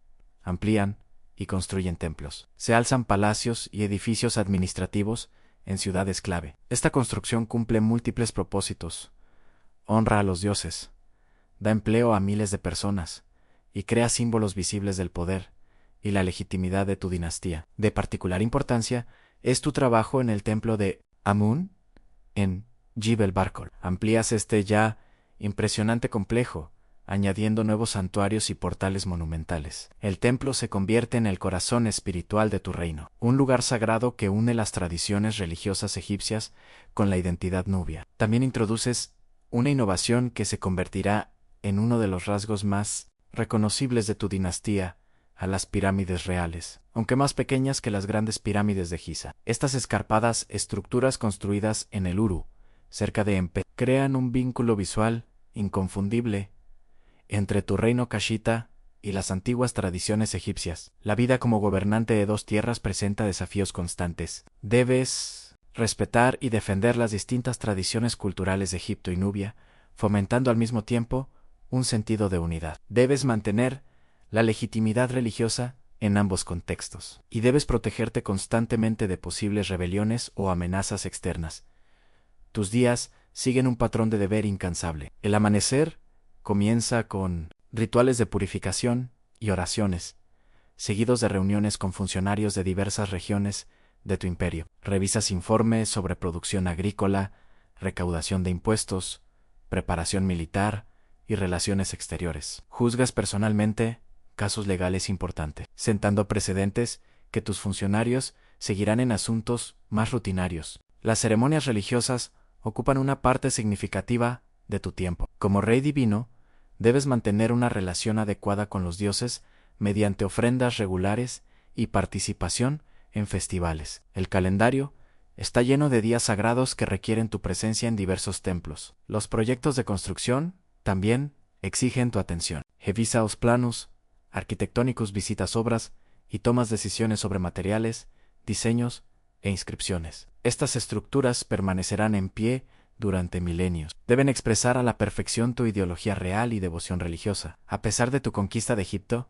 amplían y construyen templos. Se alzan palacios y edificios administrativos en ciudades clave. Esta construcción cumple múltiples propósitos. Honra a los dioses, da empleo a miles de personas y crea símbolos visibles del poder y la legitimidad de tu dinastía. De particular importancia es tu trabajo en el templo de Amun en Jebel Barkol. Amplías este ya impresionante complejo, añadiendo nuevos santuarios y portales monumentales. El templo se convierte en el corazón espiritual de tu reino, un lugar sagrado que une las tradiciones religiosas egipcias con la identidad nubia. También introduces una innovación que se convertirá en uno de los rasgos más reconocibles de tu dinastía, a las pirámides reales, aunque más pequeñas que las grandes pirámides de Giza. Estas escarpadas estructuras construidas en el Uru, cerca de Empe, crean un vínculo visual inconfundible entre tu reino cashita y las antiguas tradiciones egipcias. La vida como gobernante de dos tierras presenta desafíos constantes. Debes respetar y defender las distintas tradiciones culturales de Egipto y Nubia, fomentando al mismo tiempo un sentido de unidad. Debes mantener la legitimidad religiosa en ambos contextos, y debes protegerte constantemente de posibles rebeliones o amenazas externas. Tus días siguen un patrón de deber incansable. El amanecer comienza con rituales de purificación y oraciones, seguidos de reuniones con funcionarios de diversas regiones de tu imperio. Revisas informes sobre producción agrícola, recaudación de impuestos, preparación militar y relaciones exteriores. Juzgas personalmente casos legales importantes, sentando precedentes que tus funcionarios seguirán en asuntos más rutinarios. Las ceremonias religiosas ocupan una parte significativa de tu tiempo. Como rey divino, debes mantener una relación adecuada con los dioses mediante ofrendas regulares y participación en festivales. El calendario está lleno de días sagrados que requieren tu presencia en diversos templos. Los proyectos de construcción también exigen tu atención. Revisa los planos arquitectónicos, visitas obras y tomas decisiones sobre materiales, diseños e inscripciones. Estas estructuras permanecerán en pie durante milenios. Deben expresar a la perfección tu ideología real y devoción religiosa. A pesar de tu conquista de Egipto,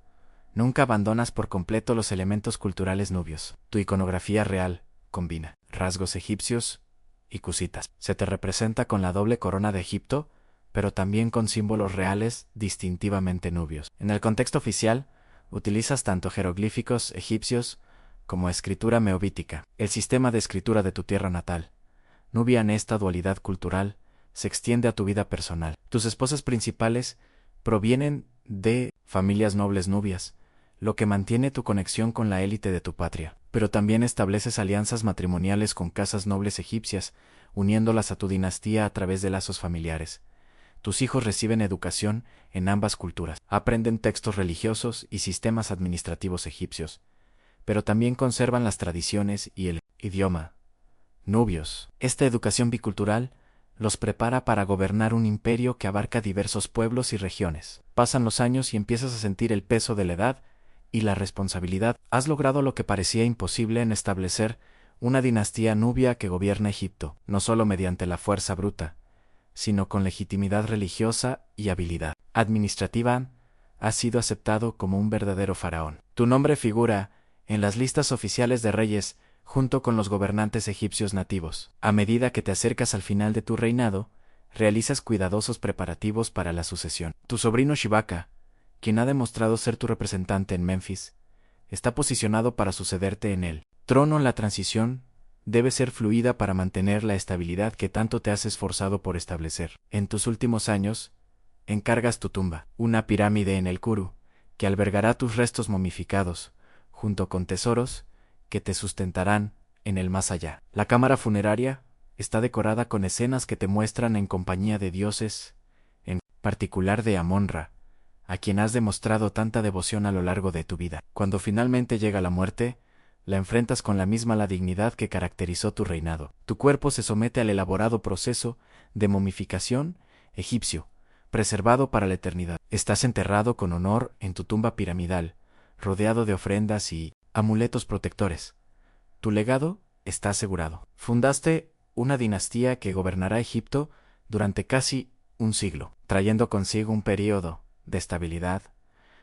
nunca abandonas por completo los elementos culturales nubios. Tu iconografía real combina rasgos egipcios y cusitas. Se te representa con la doble corona de Egipto, pero también con símbolos reales distintivamente nubios. En el contexto oficial, utilizas tanto jeroglíficos egipcios como escritura meobítica, el sistema de escritura de tu tierra natal. Nubia, en esta dualidad cultural, se extiende a tu vida personal. Tus esposas principales provienen de familias nobles nubias, lo que mantiene tu conexión con la élite de tu patria. Pero también estableces alianzas matrimoniales con casas nobles egipcias, uniéndolas a tu dinastía a través de lazos familiares. Tus hijos reciben educación en ambas culturas. Aprenden textos religiosos y sistemas administrativos egipcios, pero también conservan las tradiciones y el idioma nubios. Esta educación bicultural los prepara para gobernar un imperio que abarca diversos pueblos y regiones. Pasan los años y empiezas a sentir el peso de la edad y la responsabilidad. Has logrado lo que parecía imposible en establecer una dinastía nubia que gobierna Egipto, no solo mediante la fuerza bruta, sino con legitimidad religiosa y habilidad administrativa. Has sido aceptado como un verdadero faraón. Tu nombre figura en las listas oficiales de reyes junto con los gobernantes egipcios nativos. A medida que te acercas al final de tu reinado, realizas cuidadosos preparativos para la sucesión. Tu sobrino Shibaka, quien ha demostrado ser tu representante en Memphis, está posicionado para sucederte en el trono. La transición debe ser fluida para mantener la estabilidad que tanto te has esforzado por establecer. En tus últimos años, encargas tu tumba, una pirámide en el Kuru, que albergará tus restos momificados, junto con tesoros que te sustentarán en el más allá. La cámara funeraria está decorada con escenas que te muestran en compañía de dioses, en particular de Amon-Ra, a quien has demostrado tanta devoción a lo largo de tu vida. Cuando finalmente llega la muerte, la enfrentas con la dignidad que caracterizó tu reinado. Tu cuerpo se somete al elaborado proceso de momificación egipcio, preservado para la eternidad. Estás enterrado con honor en tu tumba piramidal, rodeado de ofrendas y amuletos protectores. Tu legado está asegurado. Fundaste una dinastía que gobernará Egipto durante casi un siglo, trayendo consigo un período de estabilidad,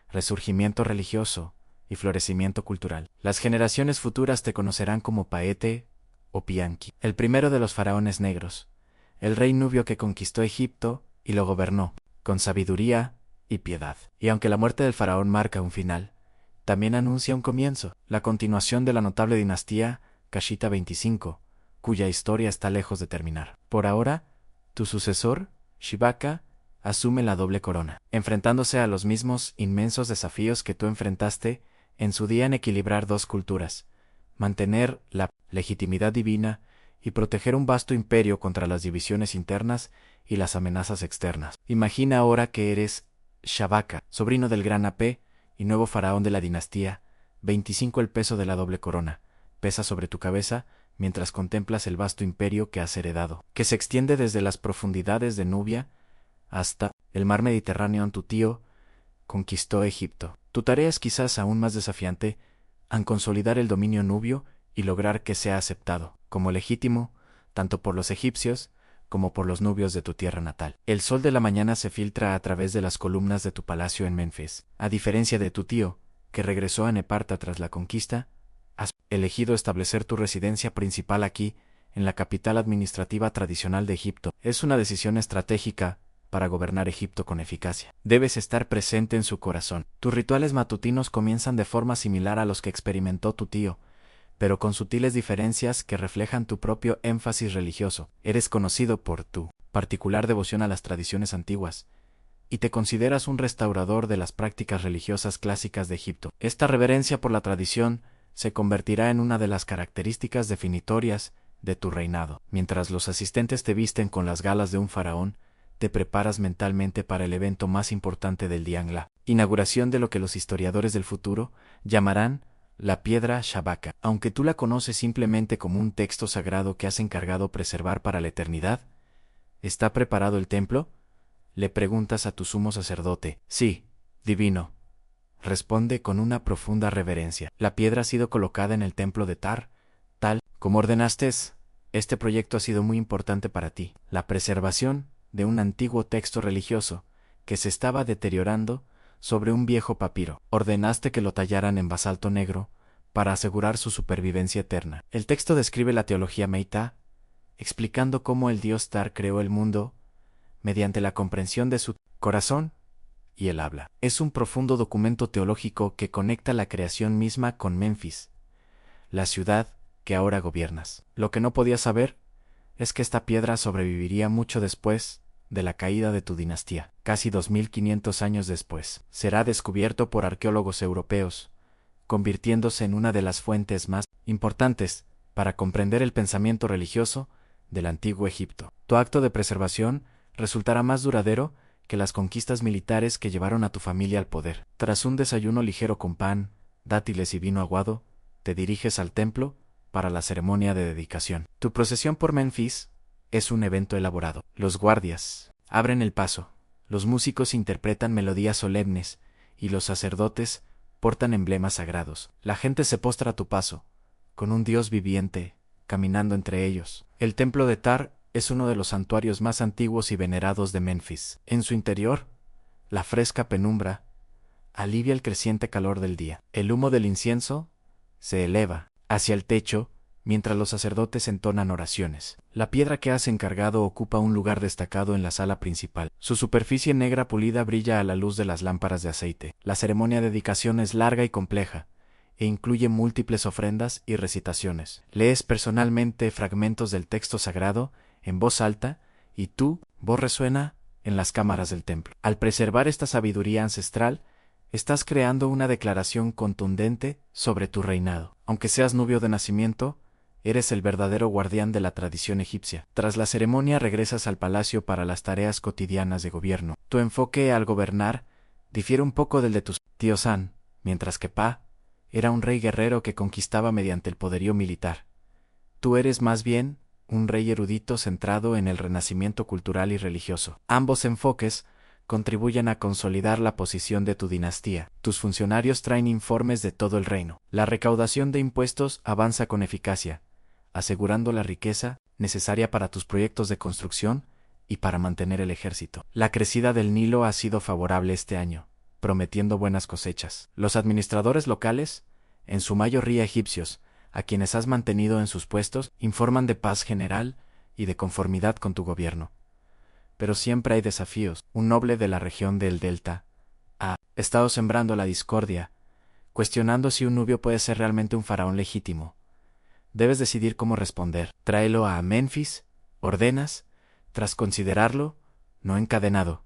resurgimiento religioso y florecimiento cultural. Las generaciones futuras te conocerán como Paete o Pianki, el primero de los faraones negros, el rey nubio que conquistó Egipto y lo gobernó con sabiduría y piedad. Y aunque la muerte del faraón marca un final, también anuncia un comienzo, la continuación de la notable dinastía Kashita 25, cuya historia está lejos de terminar. Por ahora, tu sucesor, Shibaka, asume la doble corona, enfrentándose a los mismos inmensos desafíos que tú enfrentaste en su día en equilibrar dos culturas, mantener la legitimidad divina y proteger un vasto imperio contra las divisiones internas y las amenazas externas. Imagina ahora que eres Shabaka, sobrino del gran Apé y nuevo faraón de la dinastía. 25. El peso de la doble corona pesa sobre tu cabeza mientras contemplas el vasto imperio que has heredado, que se extiende desde las profundidades de Nubia hasta el mar Mediterráneo. Tu tío conquistó Egipto. Tu tarea es quizás aún más desafiante, en consolidar el dominio nubio y lograr que sea aceptado como legítimo, tanto por los egipcios como por los nubios de tu tierra natal. El sol de la mañana se filtra a través de las columnas de tu palacio en Menfis. A diferencia de tu tío, que regresó a Neparta tras la conquista, has elegido establecer tu residencia principal aquí, en la capital administrativa tradicional de Egipto. Es una decisión estratégica para gobernar Egipto con eficacia. Debes estar presente en su corazón. Tus rituales matutinos comienzan de forma similar a los que experimentó tu tío, pero con sutiles diferencias que reflejan tu propio énfasis religioso. Eres conocido por tu particular devoción a las tradiciones antiguas, y te consideras un restaurador de las prácticas religiosas clásicas de Egipto. Esta reverencia por la tradición se convertirá en una de las características definitorias de tu reinado. Mientras los asistentes te visten con las galas de un faraón, te preparas mentalmente para el evento más importante del día, la inauguración de lo que los historiadores del futuro llamarán la piedra Shabaka. Aunque tú la conoces simplemente como un texto sagrado que has encargado preservar para la eternidad, ¿está preparado el templo?, le preguntas a tu sumo sacerdote. Sí, divino, responde con una profunda reverencia. La piedra ha sido colocada en el templo de Tar, tal como ordenaste. Este proyecto ha sido muy importante para ti. La preservación de un antiguo texto religioso que se estaba deteriorando sobre un viejo papiro. Ordenaste que lo tallaran en basalto negro para asegurar su supervivencia eterna. El texto describe la teología Meitá, explicando cómo el dios Tar creó el mundo mediante la comprensión de su corazón y el habla. Es un profundo documento teológico que conecta la creación misma con Menfis, la ciudad que ahora gobiernas. Lo que no podías saber es que esta piedra sobreviviría mucho después de la caída de tu dinastía. Casi 2500 años después, será descubierto por arqueólogos europeos, convirtiéndose en una de las fuentes más importantes para comprender el pensamiento religioso del antiguo Egipto. Tu acto de preservación resultará más duradero que las conquistas militares que llevaron a tu familia al poder. Tras un desayuno ligero con pan, dátiles y vino aguado, te diriges al templo para la ceremonia de dedicación. Tu procesión por Menfis es un evento elaborado. Los guardias abren el paso, los músicos interpretan melodías solemnes y los sacerdotes portan emblemas sagrados. La gente se postra a tu paso, con un dios viviente caminando entre ellos. El templo de Tar es uno de los santuarios más antiguos y venerados de Menfis. En su interior, la fresca penumbra alivia el creciente calor del día. El humo del incienso se eleva hacia el techo mientras los sacerdotes entonan oraciones. La piedra que has encargado ocupa un lugar destacado en la sala principal. Su superficie negra pulida brilla a la luz de las lámparas de aceite. La ceremonia de dedicación es larga y compleja, e incluye múltiples ofrendas y recitaciones. Lees personalmente fragmentos del texto sagrado en voz alta, y tu voz resuena en las cámaras del templo. Al preservar esta sabiduría ancestral, estás creando una declaración contundente sobre tu reinado. Aunque seas nubio de nacimiento, eres el verdadero guardián de la tradición egipcia. Tras la ceremonia regresas al palacio para las tareas cotidianas de gobierno. Tu enfoque al gobernar difiere un poco del de tu tío San, mientras que Pa era un rey guerrero que conquistaba mediante el poderío militar. Tú eres más bien un rey erudito centrado en el renacimiento cultural y religioso. Ambos enfoques contribuyen a consolidar la posición de tu dinastía. Tus funcionarios traen informes de todo el reino. La recaudación de impuestos avanza con eficacia, asegurando la riqueza necesaria para tus proyectos de construcción y para mantener el ejército. La crecida del Nilo ha sido favorable este año, prometiendo buenas cosechas. Los administradores locales, en su mayoría egipcios, a quienes has mantenido en sus puestos, informan de paz general y de conformidad con tu gobierno. Pero siempre hay desafíos. Un noble de la región del Delta ha estado sembrando la discordia, cuestionando si un nubio puede ser realmente un faraón legítimo. Debes decidir cómo responder. Tráelo a Menfis, ordenas, tras considerarlo, no encadenado,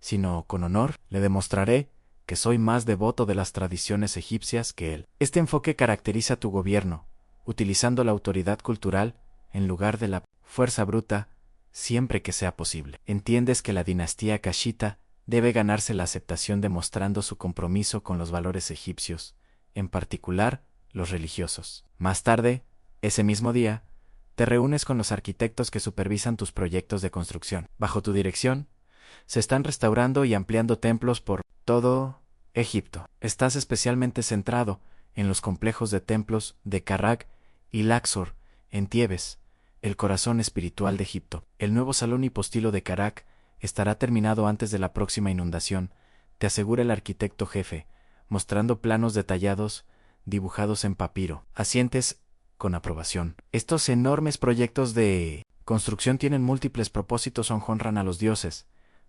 sino con honor, le demostraré que soy más devoto de las tradiciones egipcias que él. Este enfoque caracteriza tu gobierno, utilizando la autoridad cultural en lugar de la fuerza bruta, siempre que sea posible. Entiendes que la dinastía Kashita debe ganarse la aceptación demostrando su compromiso con los valores egipcios, en particular los religiosos. Más tarde, ese mismo día, te reúnes con los arquitectos que supervisan tus proyectos de construcción. Bajo tu dirección, se están restaurando y ampliando templos por todo Egipto. Estás especialmente centrado en los complejos de templos de Karnak y Luxor, en Tiebes, el corazón espiritual de Egipto. El nuevo salón hipostilo de Karnak estará terminado antes de la próxima inundación, te asegura el arquitecto jefe, mostrando planos detallados, dibujados en papiro. Asientes con aprobación. Estos enormes proyectos de construcción tienen múltiples propósitos, honran a los dioses,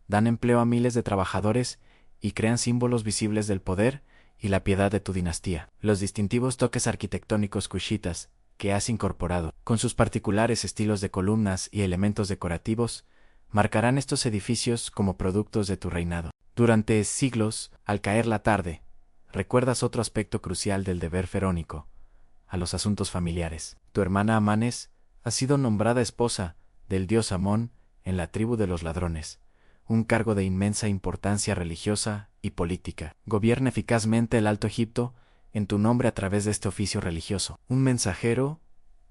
dan empleo a miles de trabajadores y crean símbolos visibles del poder y la piedad de tu dinastía. Los distintivos toques arquitectónicos kushitas que has incorporado, con sus particulares estilos de columnas y elementos decorativos, marcarán estos edificios como productos de tu reinado. Durante siglos, al caer la tarde, recuerdas otro aspecto crucial del deber ferónico, a los asuntos familiares. Tu hermana Amanes ha sido nombrada esposa del dios Amón en la tribu de los ladrones, un cargo de inmensa importancia religiosa y política. Gobierna eficazmente el Alto Egipto en tu nombre a través de este oficio religioso. Un mensajero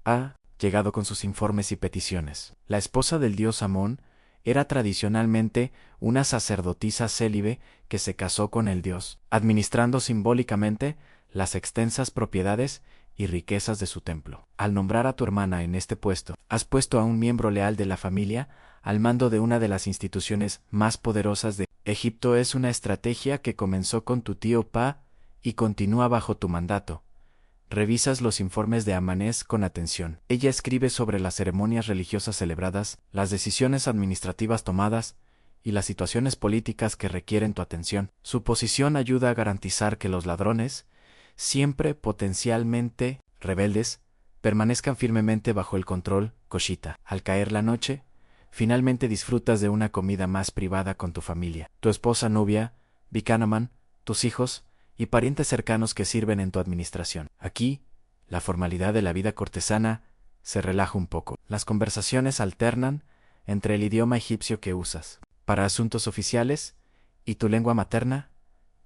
ha llegado con sus informes y peticiones. La esposa del dios Amón era tradicionalmente una sacerdotisa célibe que se casó con el dios, administrando simbólicamente las extensas propiedades y riquezas de su templo. Al nombrar a tu hermana en este puesto, has puesto a un miembro leal de la familia al mando de una de las instituciones más poderosas de Egipto. Es una estrategia que comenzó con tu tío Pa y continúa bajo tu mandato. Revisas los informes de Amanés con atención. Ella escribe sobre las ceremonias religiosas celebradas, las decisiones administrativas tomadas y las situaciones políticas que requieren tu atención. Su posición ayuda a garantizar que los ladrones, siempre potencialmente rebeldes, permanezcan firmemente bajo el control kushita. Al caer la noche, finalmente disfrutas de una comida más privada con tu familia. Tu esposa Nubia, Bicanaman, tus hijos y parientes cercanos que sirven en tu administración. Aquí, la formalidad de la vida cortesana se relaja un poco. Las conversaciones alternan entre el idioma egipcio que usas para asuntos oficiales y tu lengua materna,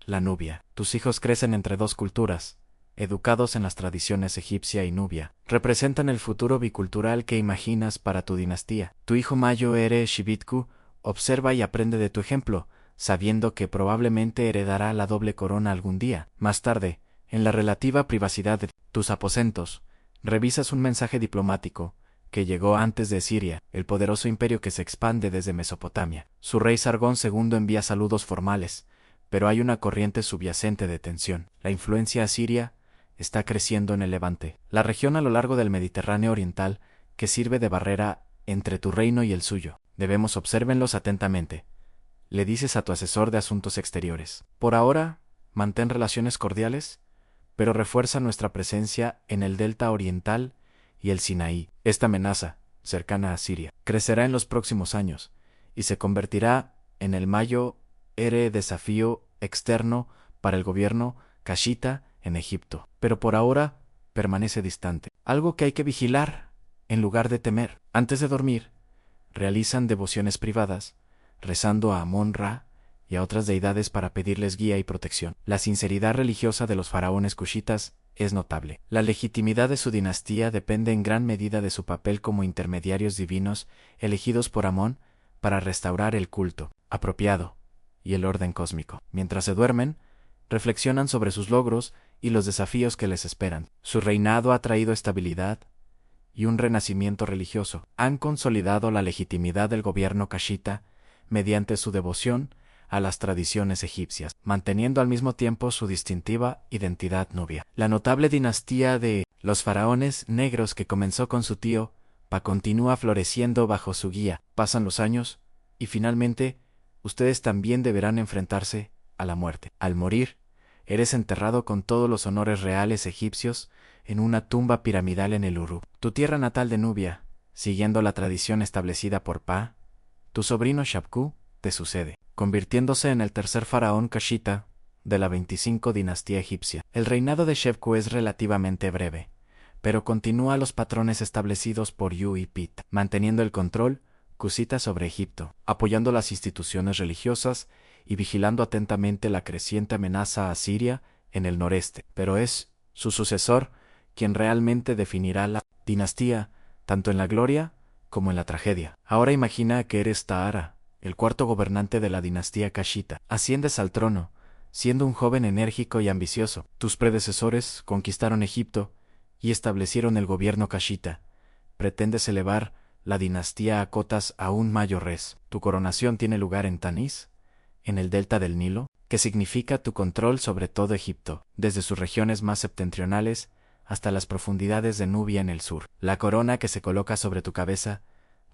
la nubia. Tus hijos crecen entre dos culturas, educados en las tradiciones egipcia y nubia. Representan el futuro bicultural que imaginas para tu dinastía. Tu hijo Mayo Ere Shibitku observa y aprende de tu ejemplo, sabiendo que probablemente heredará la doble corona algún día. Más tarde, en la relativa privacidad de tus aposentos, revisas un mensaje diplomático que llegó antes de Siria, el poderoso imperio que se expande desde Mesopotamia. Su rey Sargón II envía saludos formales, pero hay una corriente subyacente de tensión. La influencia asiria está creciendo en el Levante, la región a lo largo del Mediterráneo oriental que sirve de barrera entre tu reino y el suyo. Debemos observarlos atentamente, le dices a tu asesor de asuntos exteriores. Por ahora, mantén relaciones cordiales, pero refuerza nuestra presencia en el delta oriental y el Sinaí. Esta amenaza, cercana a Siria, crecerá en los próximos años y se convertirá en el mayor desafío externo para el gobierno kashita en Egipto. Pero por ahora permanece distante. Algo que hay que vigilar en lugar de temer. Antes de dormir, realizan devociones privadas, rezando a Amón-Ra y a otras deidades para pedirles guía y protección. La sinceridad religiosa de los faraones kushitas es notable. La legitimidad de su dinastía depende en gran medida de su papel como intermediarios divinos elegidos por Amón para restaurar el culto apropiado y el orden cósmico. Mientras se duermen, reflexionan sobre sus logros y los desafíos que les esperan. Su reinado ha traído estabilidad y un renacimiento religioso. Han consolidado la legitimidad del gobierno kashita mediante su devoción a las tradiciones egipcias, manteniendo al mismo tiempo su distintiva identidad nubia. La notable dinastía de los faraones negros que comenzó con su tío Pa continúa floreciendo bajo su guía. Pasan los años y finalmente ustedes también deberán enfrentarse a la muerte. Al morir, eres enterrado con todos los honores reales egipcios en una tumba piramidal en el Uruk, tu tierra natal de Nubia. Siguiendo la tradición establecida por Pa, tu sobrino Shapku te sucede, convirtiéndose en el tercer faraón kashita de la 25 dinastía egipcia. El reinado de Shepku es relativamente breve, pero continúa los patrones establecidos por Yu y Pit, manteniendo el control kusita sobre Egipto, apoyando las instituciones religiosas y vigilando atentamente la creciente amenaza a Siria en el noreste. Pero es su sucesor quien realmente definirá la dinastía, tanto en la gloria como en la tragedia. Ahora imagina que eres Taara, el cuarto gobernante de la dinastía kashita. Asciendes al trono, siendo un joven enérgico y ambicioso. Tus predecesores conquistaron Egipto y establecieron el gobierno cashita. Pretendes elevar la dinastía a cotas aún mayores. Tu coronación tiene lugar en Tanis, en el delta del Nilo, que significa tu control sobre todo Egipto, desde sus regiones más septentrionales hasta las profundidades de Nubia en el sur. La corona que se coloca sobre tu cabeza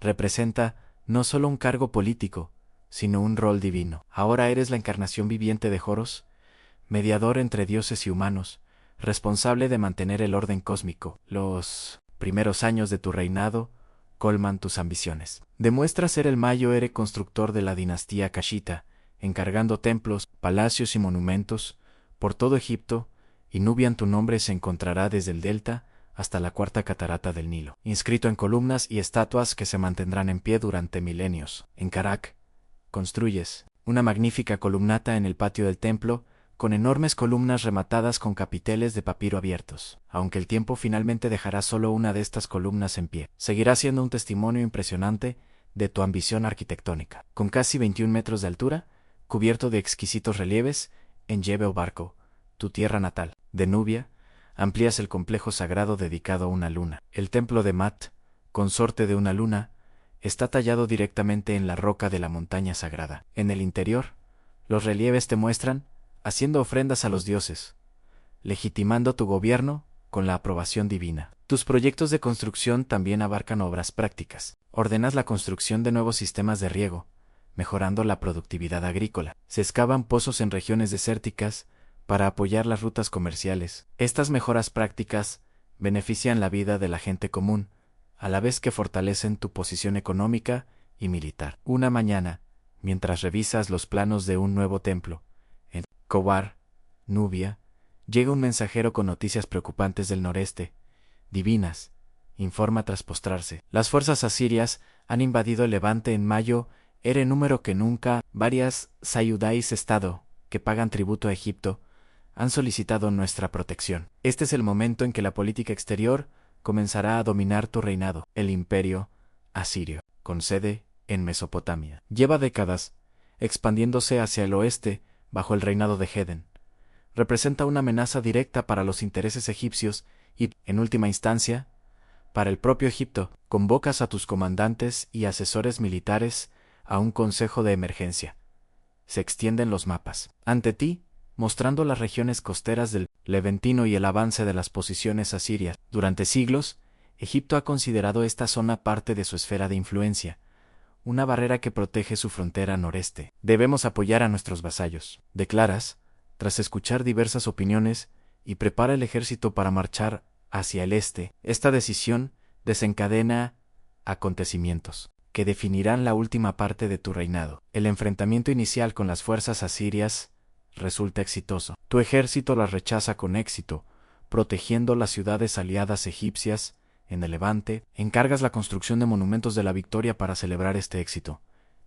representa no solo un cargo político, sino un rol divino. Ahora eres la encarnación viviente de Horus, mediador entre dioses y humanos, responsable de mantener el orden cósmico. Los primeros años de tu reinado colman tus ambiciones. Demuestra ser el Mayo Ere constructor de la dinastía Kashita, encargando templos, palacios y monumentos por todo Egipto, y Nubia en tu nombre se encontrará desde el delta hasta la cuarta catarata del Nilo, inscrito en columnas y estatuas que se mantendrán en pie durante milenios. En Karak, construyes una magnífica columnata en el patio del templo, con enormes columnas rematadas con capiteles de papiro abiertos. Aunque el tiempo finalmente dejará solo una de estas columnas en pie, seguirá siendo un testimonio impresionante de tu ambición arquitectónica. Con casi 21 metros de altura, cubierto de exquisitos relieves, en Jebel Barco, tu tierra natal, de Nubia, amplías el complejo sagrado dedicado a una luna. El templo de Mat, consorte de una luna, está tallado directamente en la roca de la montaña sagrada. En el interior, los relieves te muestran haciendo ofrendas a los dioses, legitimando tu gobierno con la aprobación divina. Tus proyectos de construcción también abarcan obras prácticas. Ordenas la construcción de nuevos sistemas de riego, mejorando la productividad agrícola. Se excavan pozos en regiones desérticas para apoyar las rutas comerciales. Estas mejoras prácticas benefician la vida de la gente común, a la vez que fortalecen tu posición económica y militar. Una mañana, mientras revisas los planos de un nuevo templo, en Kowar, Nubia, llega un mensajero con noticias preocupantes del noreste. Divinas, informa tras postrarse. Las fuerzas asirias han invadido el Levante en mayo, Ere número que nunca. Varias Sayudais Estado, que pagan tributo a Egipto, han solicitado nuestra protección. Este es el momento en que la política exterior comenzará a dominar tu reinado. El imperio asirio, con sede en Mesopotamia, lleva décadas expandiéndose hacia el oeste bajo el reinado de Heden. Representa una amenaza directa para los intereses egipcios y, en última instancia, para el propio Egipto. Convocas a tus comandantes y asesores militares a un consejo de emergencia. Se extienden los mapas ante ti, mostrando las regiones costeras del Levantino y el avance de las posiciones asirias. Durante siglos, Egipto ha considerado esta zona parte de su esfera de influencia, una barrera que protege su frontera noreste. Debemos apoyar a nuestros vasallos, declaras, tras escuchar diversas opiniones, y prepara el ejército para marchar hacia el este. Esta decisión desencadena acontecimientos que definirán la última parte de tu reinado. El enfrentamiento inicial con las fuerzas asirias resulta exitoso. Tu ejército las rechaza con éxito, protegiendo las ciudades aliadas egipcias en el Levante. Encargas la construcción de monumentos de la victoria para celebrar este éxito,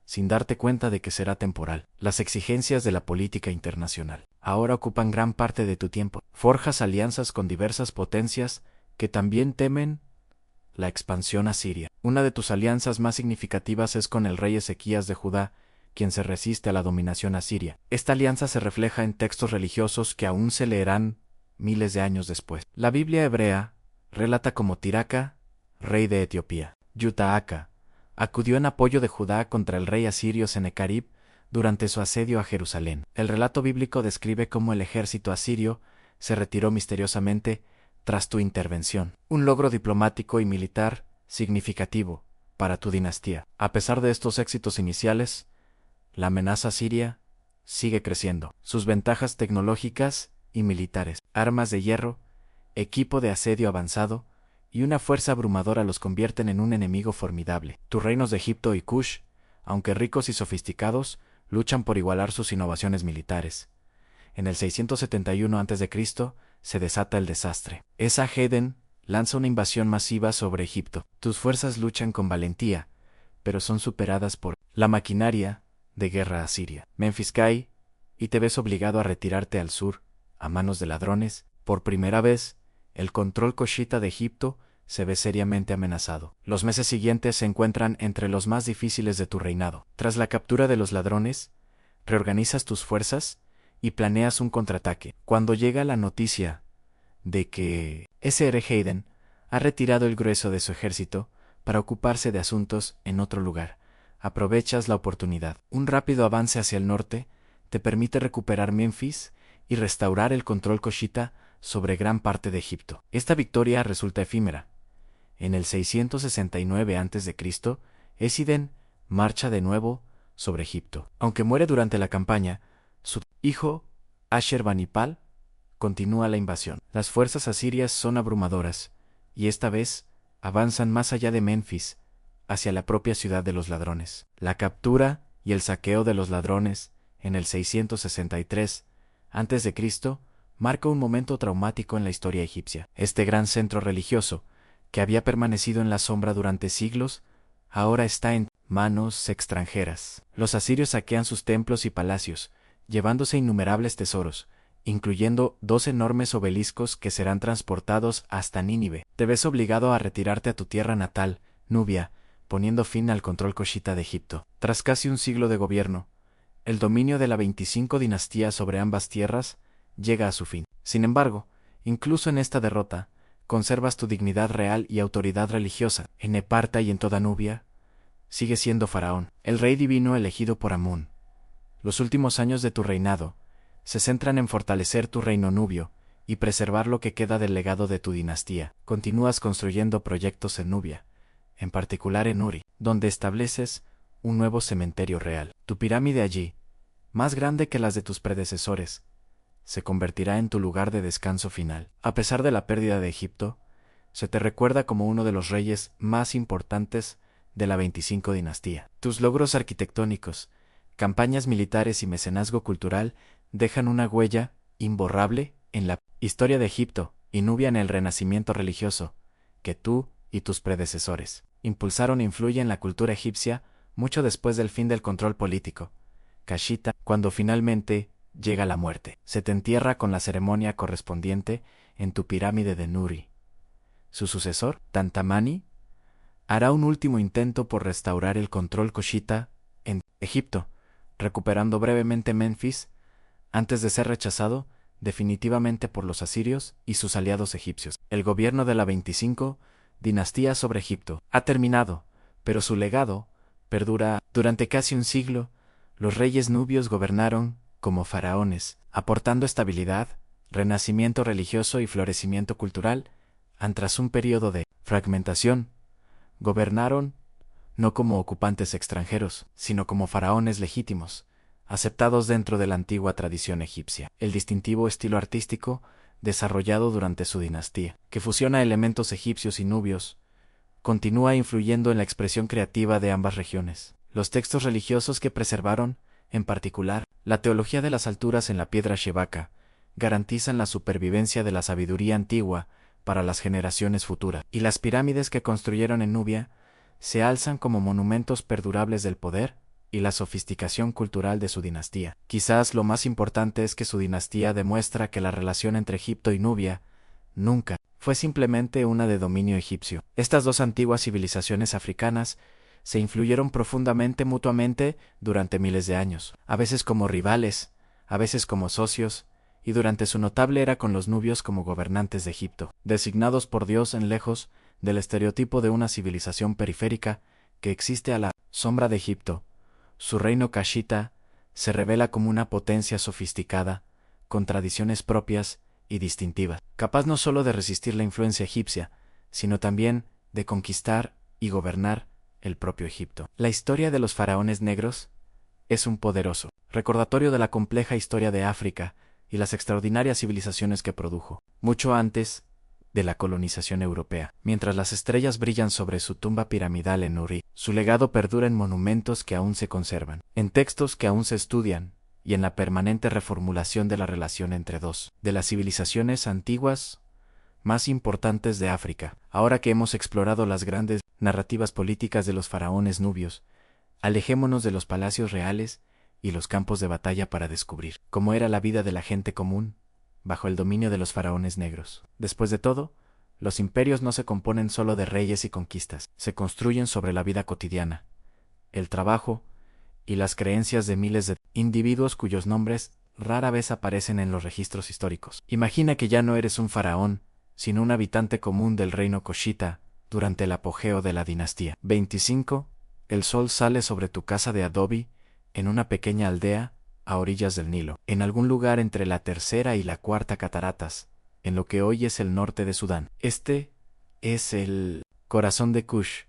sin darte cuenta de que será temporal. Las exigencias de la política internacional ahora ocupan gran parte de tu tiempo. Forjas alianzas con diversas potencias que también temen la expansión asiria. Una de tus alianzas más significativas es con el rey Ezequías de Judá, quien se resiste a la dominación asiria. Esta alianza se refleja en textos religiosos que aún se leerán miles de años después. La Biblia hebrea relata cómo Tiraka, rey de Etiopía, Yutaaka, acudió en apoyo de Judá contra el rey asirio Senecarib durante su asedio a Jerusalén. El relato bíblico describe cómo el ejército asirio se retiró misteriosamente tras tu intervención, un logro diplomático y militar significativo para tu dinastía. A pesar de estos éxitos iniciales, la amenaza siria sigue creciendo. Sus ventajas tecnológicas y militares, armas de hierro, equipo de asedio avanzado y una fuerza abrumadora los convierten en un enemigo formidable. Tus reinos de Egipto y Kush, aunque ricos y sofisticados, luchan por igualar sus innovaciones militares. En el 671 a.C., se desata el desastre. Esarhaddon lanza una invasión masiva sobre Egipto. Tus fuerzas luchan con valentía, pero son superadas por la maquinaria de guerra asiria. Memphis cae, y te ves obligado a retirarte al sur, a manos de ladrones. Por primera vez, el control coshita de Egipto se ve seriamente amenazado. Los meses siguientes se encuentran entre los más difíciles de tu reinado. Tras la captura de los ladrones, reorganizas tus fuerzas y planeas un contraataque. Cuando llega la noticia de que Sr. Hayden ha retirado el grueso de su ejército para ocuparse de asuntos en otro lugar, aprovechas la oportunidad. Un rápido avance hacia el norte te permite recuperar Memphis y restaurar el control coshita sobre gran parte de Egipto. Esta victoria resulta efímera. En el 669 a.C., Esiden marcha de nuevo sobre Egipto. Aunque muere durante la campaña, su hijo, Ashurbanipal, continúa la invasión. Las fuerzas asirias son abrumadoras, y esta vez avanzan más allá de Memphis, hacia la propia ciudad de los ladrones. La captura y el saqueo de los ladrones en el 663 a.C. marca un momento traumático en la historia egipcia. Este gran centro religioso, que había permanecido en la sombra durante siglos, ahora está en manos extranjeras. Los asirios saquean sus templos y palacios, llevándose innumerables tesoros, incluyendo 2 enormes obeliscos que serán transportados hasta Nínive. Te ves obligado a retirarte a tu tierra natal, Nubia, poniendo fin al control coshita de Egipto. Tras casi un siglo de gobierno, el dominio de la 25 dinastía sobre ambas tierras llega a su fin. Sin embargo, incluso en esta derrota, conservas tu dignidad real y autoridad religiosa. En Eparta y en toda Nubia, sigues siendo faraón, el rey divino elegido por Amún. Los últimos años de tu reinado se centran en fortalecer tu reino nubio y preservar lo que queda del legado de tu dinastía. Continúas construyendo proyectos en Nubia, en particular en Uri, donde estableces un nuevo cementerio real. Tu pirámide allí, más grande que las de tus predecesores, se convertirá en tu lugar de descanso final. A pesar de la pérdida de Egipto, se te recuerda como uno de los reyes más importantes de la 25 dinastía. Tus logros arquitectónicos, campañas militares y mecenazgo cultural dejan una huella imborrable en la historia de Egipto y Nubia en el renacimiento religioso, que tú y tus predecesores impulsaron e influyen en la cultura egipcia mucho después del fin del control político. Kashita, cuando finalmente llega la muerte, se te entierra con la ceremonia correspondiente en tu pirámide de Nuri. Su sucesor, Tantamani, hará un último intento por restaurar el control coshita en Egipto, recuperando brevemente Memphis antes de ser rechazado definitivamente por los asirios y sus aliados egipcios. El gobierno de la 25 dinastía sobre Egipto ha terminado, pero su legado perdura. Durante casi un siglo, los reyes nubios gobernaron como faraones, aportando estabilidad, renacimiento religioso y florecimiento cultural. Tras un periodo de fragmentación, gobernaron no como ocupantes extranjeros, sino como faraones legítimos, aceptados dentro de la antigua tradición egipcia. El distintivo estilo artístico desarrollado durante su dinastía, que fusiona elementos egipcios y nubios, continúa influyendo en la expresión creativa de ambas regiones. Los textos religiosos que preservaron, en particular, la teología de las alturas en la piedra Shebaka, garantizan la supervivencia de la sabiduría antigua para las generaciones futuras, y las pirámides que construyeron en Nubia se alzan como monumentos perdurables del poder y la sofisticación cultural de su dinastía. Quizás lo más importante es que su dinastía demuestra que la relación entre Egipto y Nubia nunca fue simplemente una de dominio egipcio. Estas dos antiguas civilizaciones africanas se influyeron profundamente mutuamente durante miles de años, a veces como rivales, a veces como socios, y durante su notable era con los nubios como gobernantes de Egipto, designados por Dios en lejos del estereotipo de una civilización periférica que existe a la sombra de Egipto. Su reino Kashita se revela como una potencia sofisticada, con tradiciones propias y distintivas, capaz no solo de resistir la influencia egipcia, sino también de conquistar y gobernar el propio Egipto. La historia de los faraones negros es un poderoso recordatorio de la compleja historia de África y las extraordinarias civilizaciones que produjo, mucho antes de la colonización europea. Mientras las estrellas brillan sobre su tumba piramidal en Uri, su legado perdura en monumentos que aún se conservan, en textos que aún se estudian, y en la permanente reformulación de la relación entre dos de las civilizaciones antiguas más importantes de África. Ahora que hemos explorado las grandes narrativas políticas de los faraones nubios, alejémonos de los palacios reales y los campos de batalla para descubrir cómo era la vida de la gente común bajo el dominio de los faraones negros. Después de todo, los imperios no se componen solo de reyes y conquistas, se construyen sobre la vida cotidiana, el trabajo y las creencias de miles de individuos cuyos nombres rara vez aparecen en los registros históricos. Imagina que ya no eres un faraón, sino un habitante común del reino Kushita durante el apogeo de la dinastía. 25. El sol sale sobre tu casa de adobe en una pequeña aldea a orillas del Nilo, en algún lugar entre la tercera y la cuarta cataratas, en lo que hoy es el norte de Sudán. Este es el corazón de Kush,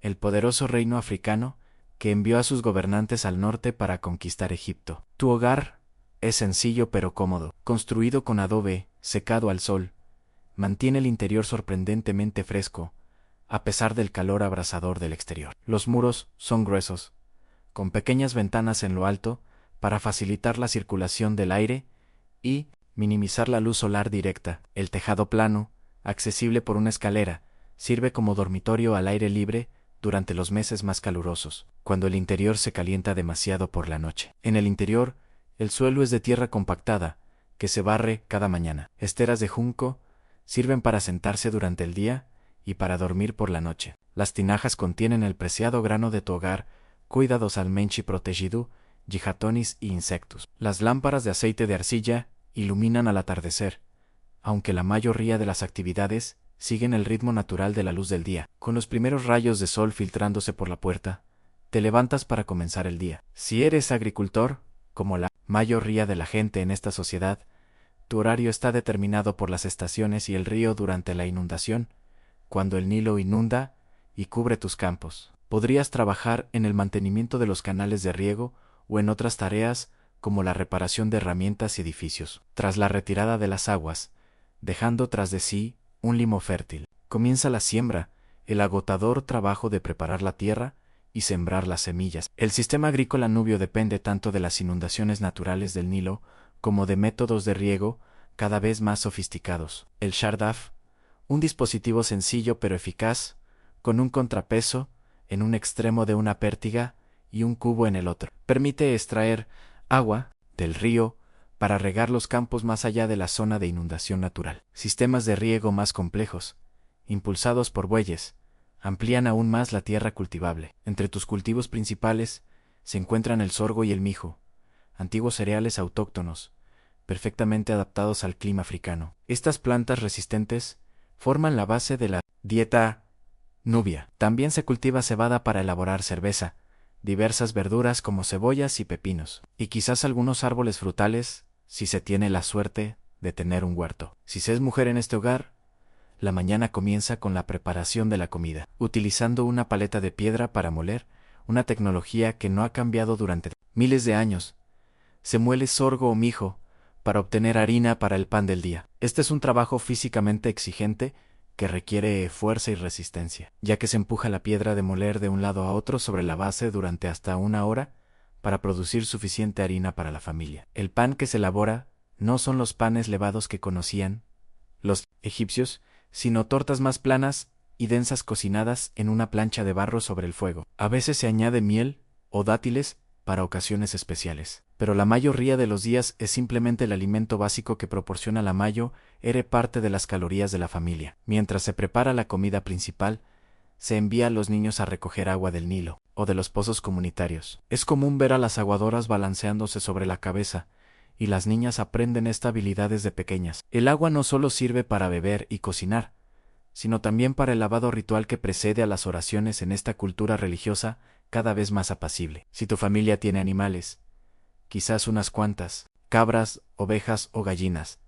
el poderoso reino africano que envió a sus gobernantes al norte para conquistar Egipto. Tu hogar es sencillo pero cómodo, construido con adobe, secado al sol. Mantiene el interior sorprendentemente fresco, a pesar del calor abrasador del exterior. Los muros son gruesos, con pequeñas ventanas en lo alto para facilitar la circulación del aire y minimizar la luz solar directa. El tejado plano, accesible por una escalera, sirve como dormitorio al aire libre durante los meses más calurosos, cuando el interior se calienta demasiado por la noche. En el interior, el suelo es de tierra compactada, que se barre cada mañana. Esteras de junco sirven para sentarse durante el día y para dormir por la noche. Las tinajas contienen el preciado grano de tu hogar, cuidadosamente protegido, gigatonis y insectos. Las lámparas de aceite de arcilla iluminan al atardecer, aunque la mayoría de las actividades siguen el ritmo natural de la luz del día. Con los primeros rayos de sol filtrándose por la puerta, te levantas para comenzar el día. Si eres agricultor, como la mayoría de la gente en esta sociedad, tu horario está determinado por las estaciones y el río durante la inundación, cuando el Nilo inunda y cubre tus campos. Podrías trabajar en el mantenimiento de los canales de riego o en otras tareas como la reparación de herramientas y edificios. Tras la retirada de las aguas, dejando tras de sí un limo fértil, comienza la siembra, el agotador trabajo de preparar la tierra y sembrar las semillas. El sistema agrícola nubio depende tanto de las inundaciones naturales del Nilo como de métodos de riego cada vez más sofisticados. El Shardaf, un dispositivo sencillo pero eficaz, con un contrapeso en un extremo de una pértiga y un cubo en el otro, permite extraer agua del río para regar los campos más allá de la zona de inundación natural. Sistemas de riego más complejos, impulsados por bueyes, amplían aún más la tierra cultivable. Entre tus cultivos principales se encuentran el sorgo y el mijo, antiguos cereales autóctonos, perfectamente adaptados al clima africano. Estas plantas resistentes forman la base de la dieta nubia. También se cultiva cebada para elaborar cerveza, diversas verduras como cebollas y pepinos, y quizás algunos árboles frutales, si se tiene la suerte de tener un huerto. Si se es mujer en este hogar, la mañana comienza con la preparación de la comida, utilizando una paleta de piedra para moler, una tecnología que no ha cambiado durante miles de años. Se muele sorgo o mijo para obtener harina para el pan del día. Este es un trabajo físicamente exigente que requiere fuerza y resistencia, ya que se empuja la piedra de moler de un lado a otro sobre la base durante hasta 1 hora para producir suficiente harina para la familia. El pan que se elabora no son los panes levados que conocían los egipcios, sino tortas más planas y densas cocinadas en una plancha de barro sobre el fuego. A veces se añade miel o dátiles para ocasiones especiales, pero la mayoría de los días es simplemente el alimento básico que proporciona la mayo, era parte de las calorías de la familia. Mientras se prepara la comida principal, se envía a los niños a recoger agua del Nilo o de los pozos comunitarios. Es común ver a las aguadoras balanceándose sobre la cabeza, y las niñas aprenden esta habilidad desde pequeñas. El agua no solo sirve para beber y cocinar, sino también para el lavado ritual que precede a las oraciones en esta cultura religiosa cada vez más apacible. Si tu familia tiene animales, quizás unas cuantas, cabras, ovejas o gallinas,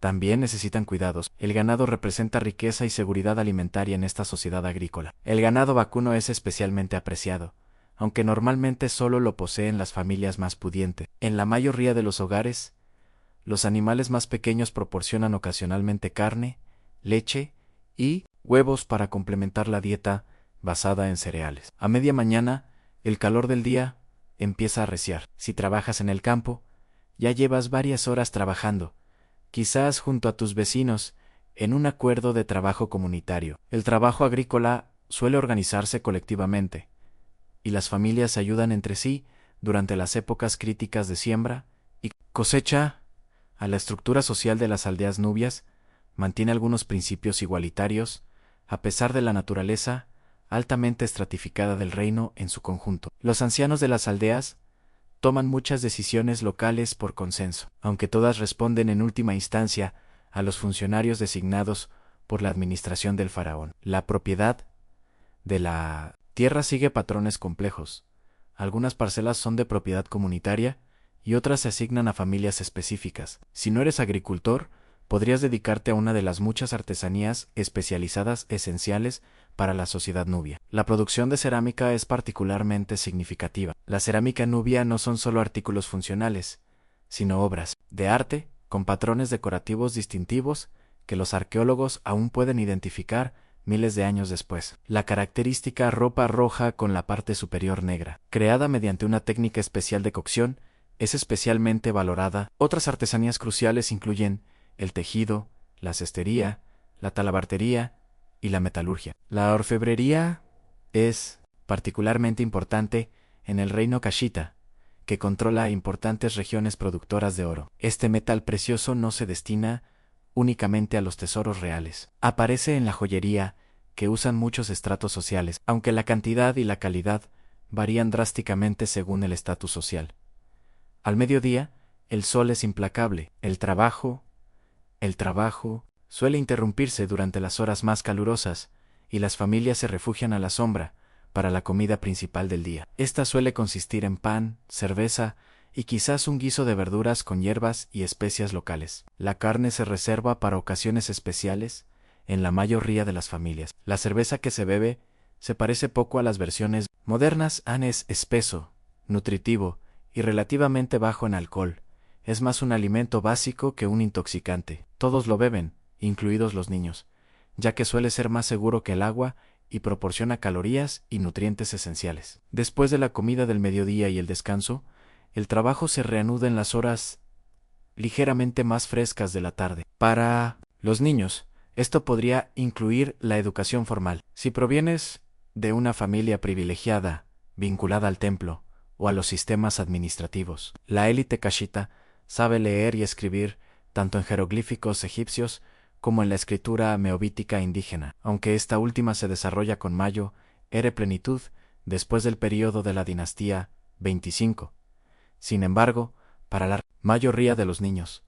también necesitan cuidados. El ganado representa riqueza y seguridad alimentaria en esta sociedad agrícola. El ganado vacuno es especialmente apreciado, aunque normalmente solo lo poseen las familias más pudientes. En la mayoría de los hogares, los animales más pequeños proporcionan ocasionalmente carne, leche y huevos para complementar la dieta basada en cereales. A media mañana, el calor del día empieza a arreciar. Si trabajas en el campo, ya llevas varias horas trabajando, quizás junto a tus vecinos, en un acuerdo de trabajo comunitario. El trabajo agrícola suele organizarse colectivamente, y las familias se ayudan entre sí durante las épocas críticas de siembra y cosecha. A la estructura social de las aldeas nubias mantiene algunos principios igualitarios, a pesar de la naturaleza altamente estratificada del reino en su conjunto. Los ancianos de las aldeas toman muchas decisiones locales por consenso, aunque todas responden en última instancia a los funcionarios designados por la administración del faraón. La propiedad de la tierra sigue patrones complejos. Algunas parcelas son de propiedad comunitaria y otras se asignan a familias específicas. Si no eres agricultor, podrías dedicarte a una de las muchas artesanías especializadas esenciales para la sociedad nubia. La producción de cerámica es particularmente significativa. La cerámica nubia no son solo artículos funcionales, sino obras de arte con patrones decorativos distintivos que los arqueólogos aún pueden identificar miles de años después. La característica ropa roja con la parte superior negra, creada mediante una técnica especial de cocción, es especialmente valorada. Otras artesanías cruciales incluyen el tejido, la cestería, la talabartería y la metalurgia. La orfebrería es particularmente importante en el reino Cashita, que controla importantes regiones productoras de oro. Este metal precioso no se destina únicamente a los tesoros reales. Aparece en la joyería, que usan muchos estratos sociales, aunque la cantidad y la calidad varían drásticamente según el estatus social. Al mediodía, el sol es implacable. El trabajo suele interrumpirse durante las horas más calurosas y las familias se refugian a la sombra para la comida principal del día. Esta suele consistir en pan, cerveza y quizás un guiso de verduras con hierbas y especias locales. La carne se reserva para ocasiones especiales en la mayoría de las familias. La cerveza que se bebe se parece poco a las versiones modernas. Es espeso, nutritivo y relativamente bajo en alcohol. Es más un alimento básico que un intoxicante. Todos lo beben, incluidos los niños, ya que suele ser más seguro que el agua y proporciona calorías y nutrientes esenciales. Después de la comida del mediodía y el descanso, el trabajo se reanuda en las horas ligeramente más frescas de la tarde. Para los niños, esto podría incluir la educación formal. Si provienes de una familia privilegiada, vinculada al templo o a los sistemas administrativos, la élite cashita sabe leer y escribir tanto en jeroglíficos egipcios como en la escritura meobítica indígena, aunque esta última se desarrolla con mayor plenitud después del período de la dinastía 25. Sin embargo, para la mayoría de los niños,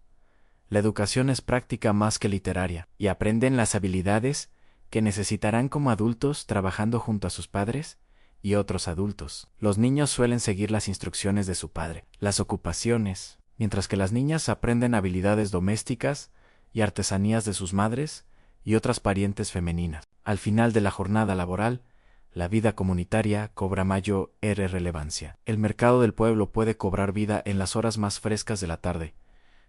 la educación es práctica más que literaria, y aprenden las habilidades que necesitarán como adultos trabajando junto a sus padres y otros adultos. Los niños suelen seguir las instrucciones de su padre. Las ocupaciones, mientras que las niñas aprenden habilidades domésticas y artesanías de sus madres y otras parientes femeninas. Al final de la jornada laboral, la vida comunitaria cobra mayor relevancia. El mercado del pueblo puede cobrar vida en las horas más frescas de la tarde,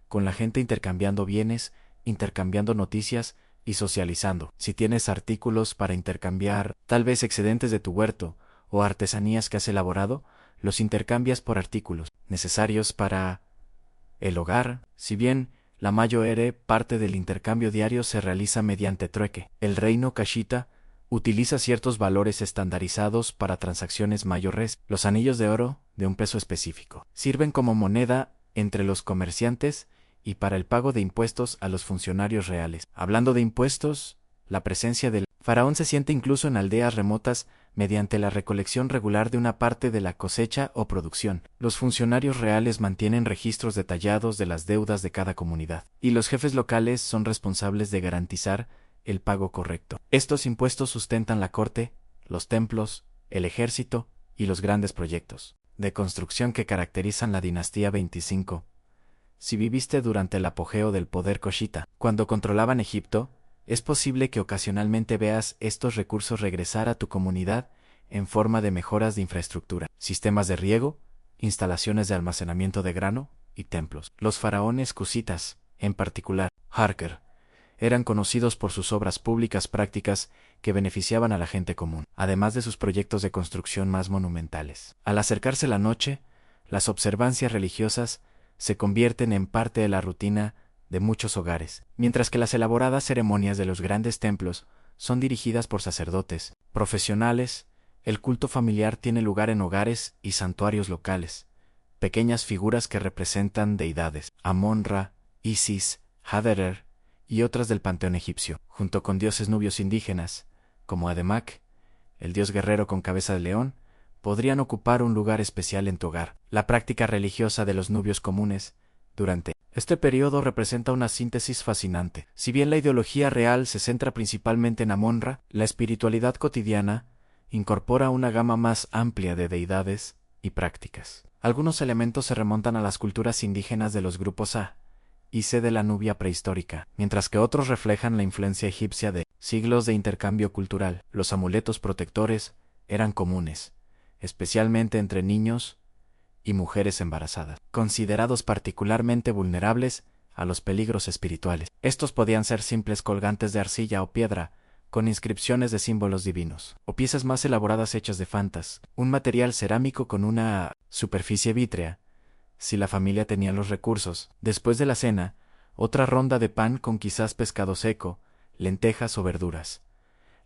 con la gente intercambiando bienes, intercambiando noticias y socializando. Si tienes artículos para intercambiar, tal vez excedentes de tu huerto o artesanías que has elaborado, los intercambias por artículos necesarios para el hogar. Si bien la mayor parte del intercambio diario se realiza mediante trueque, el reino Cashita utiliza ciertos valores estandarizados para transacciones mayores. Los anillos de oro, de un peso específico, sirven como moneda entre los comerciantes y para el pago de impuestos a los funcionarios reales. Hablando de impuestos, la presencia del faraón se siente incluso en aldeas remotas mediante la recolección regular de una parte de la cosecha o producción. Los funcionarios reales mantienen registros detallados de las deudas de cada comunidad, y los jefes locales son responsables de garantizar el pago correcto. Estos impuestos sustentan la corte, los templos, el ejército y los grandes proyectos de construcción que caracterizan la dinastía 25. Si viviste durante el apogeo del poder Cashita, cuando controlaban Egipto, es posible que ocasionalmente veas estos recursos regresar a tu comunidad en forma de mejoras de infraestructura, sistemas de riego, instalaciones de almacenamiento de grano y templos. Los faraones cusitas, en particular, Harker, eran conocidos por sus obras públicas prácticas que beneficiaban a la gente común, además de sus proyectos de construcción más monumentales. Al acercarse la noche, las observancias religiosas se convierten en parte de la rutina de muchos hogares, mientras que las elaboradas ceremonias de los grandes templos son dirigidas por sacerdotes profesionales. El culto familiar tiene lugar en hogares y santuarios locales, pequeñas figuras que representan deidades, Amon-Ra, Isis, Haderer y otras del panteón egipcio, junto con dioses nubios indígenas, como Ademac, el dios guerrero con cabeza de león, podrían ocupar un lugar especial en tu hogar. La práctica religiosa de los nubios comunes durante este periodo representa una síntesis fascinante. Si bien la ideología real se centra principalmente en Amon-Ra, la espiritualidad cotidiana incorpora una gama más amplia de deidades y prácticas. Algunos elementos se remontan a las culturas indígenas de los grupos A y C de la Nubia prehistórica, mientras que otros reflejan la influencia egipcia de siglos de intercambio cultural. Los amuletos protectores eran comunes, especialmente entre niños y mujeres embarazadas, considerados particularmente vulnerables a los peligros espirituales. Estos podían ser simples colgantes de arcilla o piedra, con inscripciones de símbolos divinos, o piezas más elaboradas hechas de fantas, un material cerámico con una superficie vítrea, si la familia tenía los recursos. Después de la cena, otra ronda de pan con quizás pescado seco, lentejas o verduras.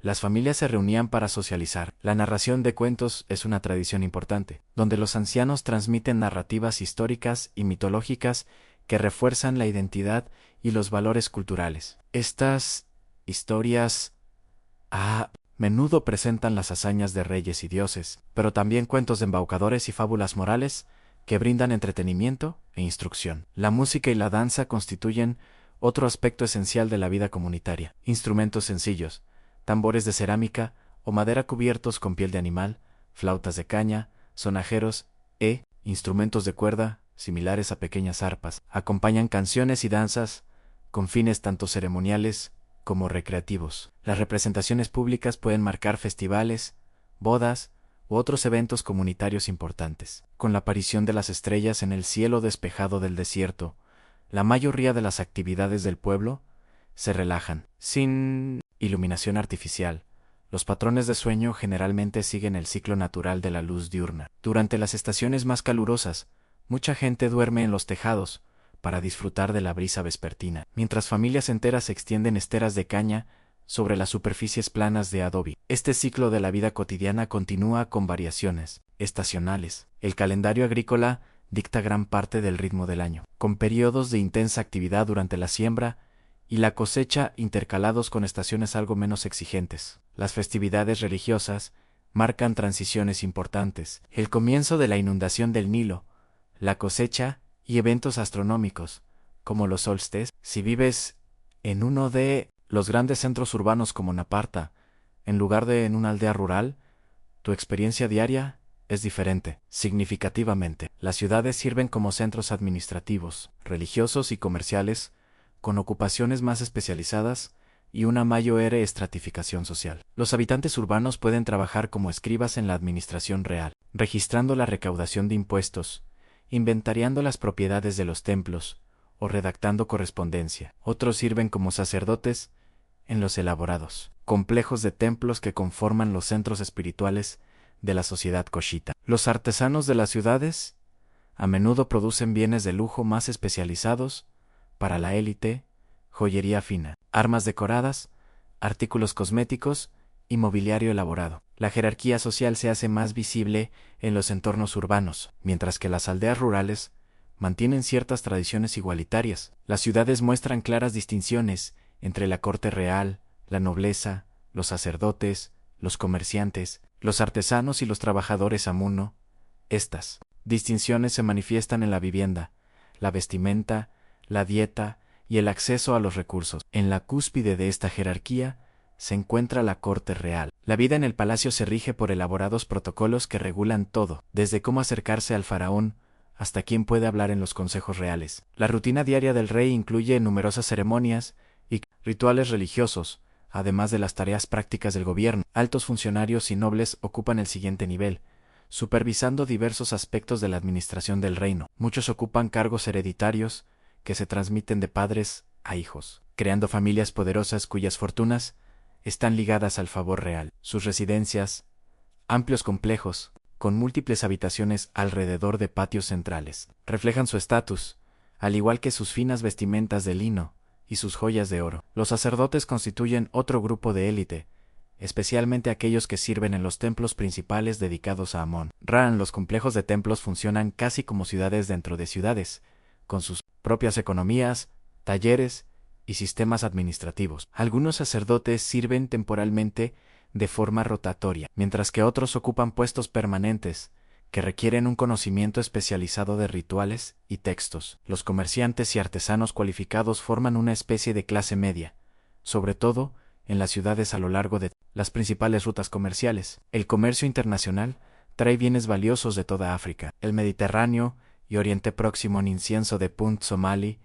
Las familias se reunían para socializar. La narración de cuentos es una tradición importante, donde los ancianos transmiten narrativas históricas y mitológicas que refuerzan la identidad y los valores culturales. Estas historias a menudo presentan las hazañas de reyes y dioses, pero también cuentos de embaucadores y fábulas morales que brindan entretenimiento e instrucción. La música y la danza constituyen otro aspecto esencial de la vida comunitaria. Instrumentos sencillos, tambores de cerámica o madera cubiertos con piel de animal, flautas de caña, sonajeros instrumentos de cuerda, similares a pequeñas arpas, acompañan canciones y danzas con fines tanto ceremoniales como recreativos. Las representaciones públicas pueden marcar festivales, bodas u otros eventos comunitarios importantes. Con la aparición de las estrellas en el cielo despejado del desierto, la mayoría de las actividades del pueblo se relajan. Sin iluminación artificial, los patrones de sueño generalmente siguen el ciclo natural de la luz diurna. Durante las estaciones más calurosas, mucha gente duerme en los tejados para disfrutar de la brisa vespertina, mientras familias enteras extienden esteras de caña sobre las superficies planas de adobe. Este ciclo de la vida cotidiana continúa con variaciones estacionales. El calendario agrícola dicta gran parte del ritmo del año, con periodos de intensa actividad durante la siembra y la cosecha intercalados con estaciones algo menos exigentes. Las festividades religiosas marcan transiciones importantes: el comienzo de la inundación del Nilo, la cosecha y eventos astronómicos, como los solsticios. Si vives en uno de los grandes centros urbanos como Naparta, en lugar de en una aldea rural, tu experiencia diaria es diferente, significativamente. Las ciudades sirven como centros administrativos, religiosos y comerciales, con ocupaciones más especializadas y una mayor estratificación social. Los habitantes urbanos pueden trabajar como escribas en la administración real, registrando la recaudación de impuestos, inventariando las propiedades de los templos o redactando correspondencia. Otros sirven como sacerdotes en los elaborados complejos de templos que conforman los centros espirituales de la sociedad coshita. Los artesanos de las ciudades a menudo producen bienes de lujo más especializados para la élite, joyería fina, armas decoradas, artículos cosméticos y mobiliario elaborado. La jerarquía social se hace más visible en los entornos urbanos, mientras que las aldeas rurales mantienen ciertas tradiciones igualitarias. Las ciudades muestran claras distinciones entre la corte real, la nobleza, los sacerdotes, los comerciantes, los artesanos y los trabajadores amuno. Estas distinciones se manifiestan en la vivienda, la vestimenta, la dieta y el acceso a los recursos. En la cúspide de esta jerarquía se encuentra la corte real. La vida en el palacio se rige por elaborados protocolos que regulan todo, desde cómo acercarse al faraón hasta quién puede hablar en los consejos reales. La rutina diaria del rey incluye numerosas ceremonias y rituales religiosos, además de las tareas prácticas del gobierno. Altos funcionarios y nobles ocupan el siguiente nivel, supervisando diversos aspectos de la administración del reino. Muchos ocupan cargos hereditarios que se transmiten de padres a hijos, creando familias poderosas cuyas fortunas están ligadas al favor real. Sus residencias, amplios complejos, con múltiples habitaciones alrededor de patios centrales, reflejan su estatus, al igual que sus finas vestimentas de lino y sus joyas de oro. Los sacerdotes constituyen otro grupo de élite, especialmente aquellos que sirven en los templos principales dedicados a Amon-Ra. Los complejos de templos funcionan casi como ciudades dentro de ciudades, con sus propias economías, talleres y sistemas administrativos. Algunos sacerdotes sirven temporalmente de forma rotatoria, mientras que otros ocupan puestos permanentes, que requieren un conocimiento especializado de rituales y textos. Los comerciantes y artesanos cualificados forman una especie de clase media, sobre todo en las ciudades a lo largo de las principales rutas comerciales. El comercio internacional trae bienes valiosos de toda África, el Mediterráneo y Oriente Próximo en incienso de Punt Somali,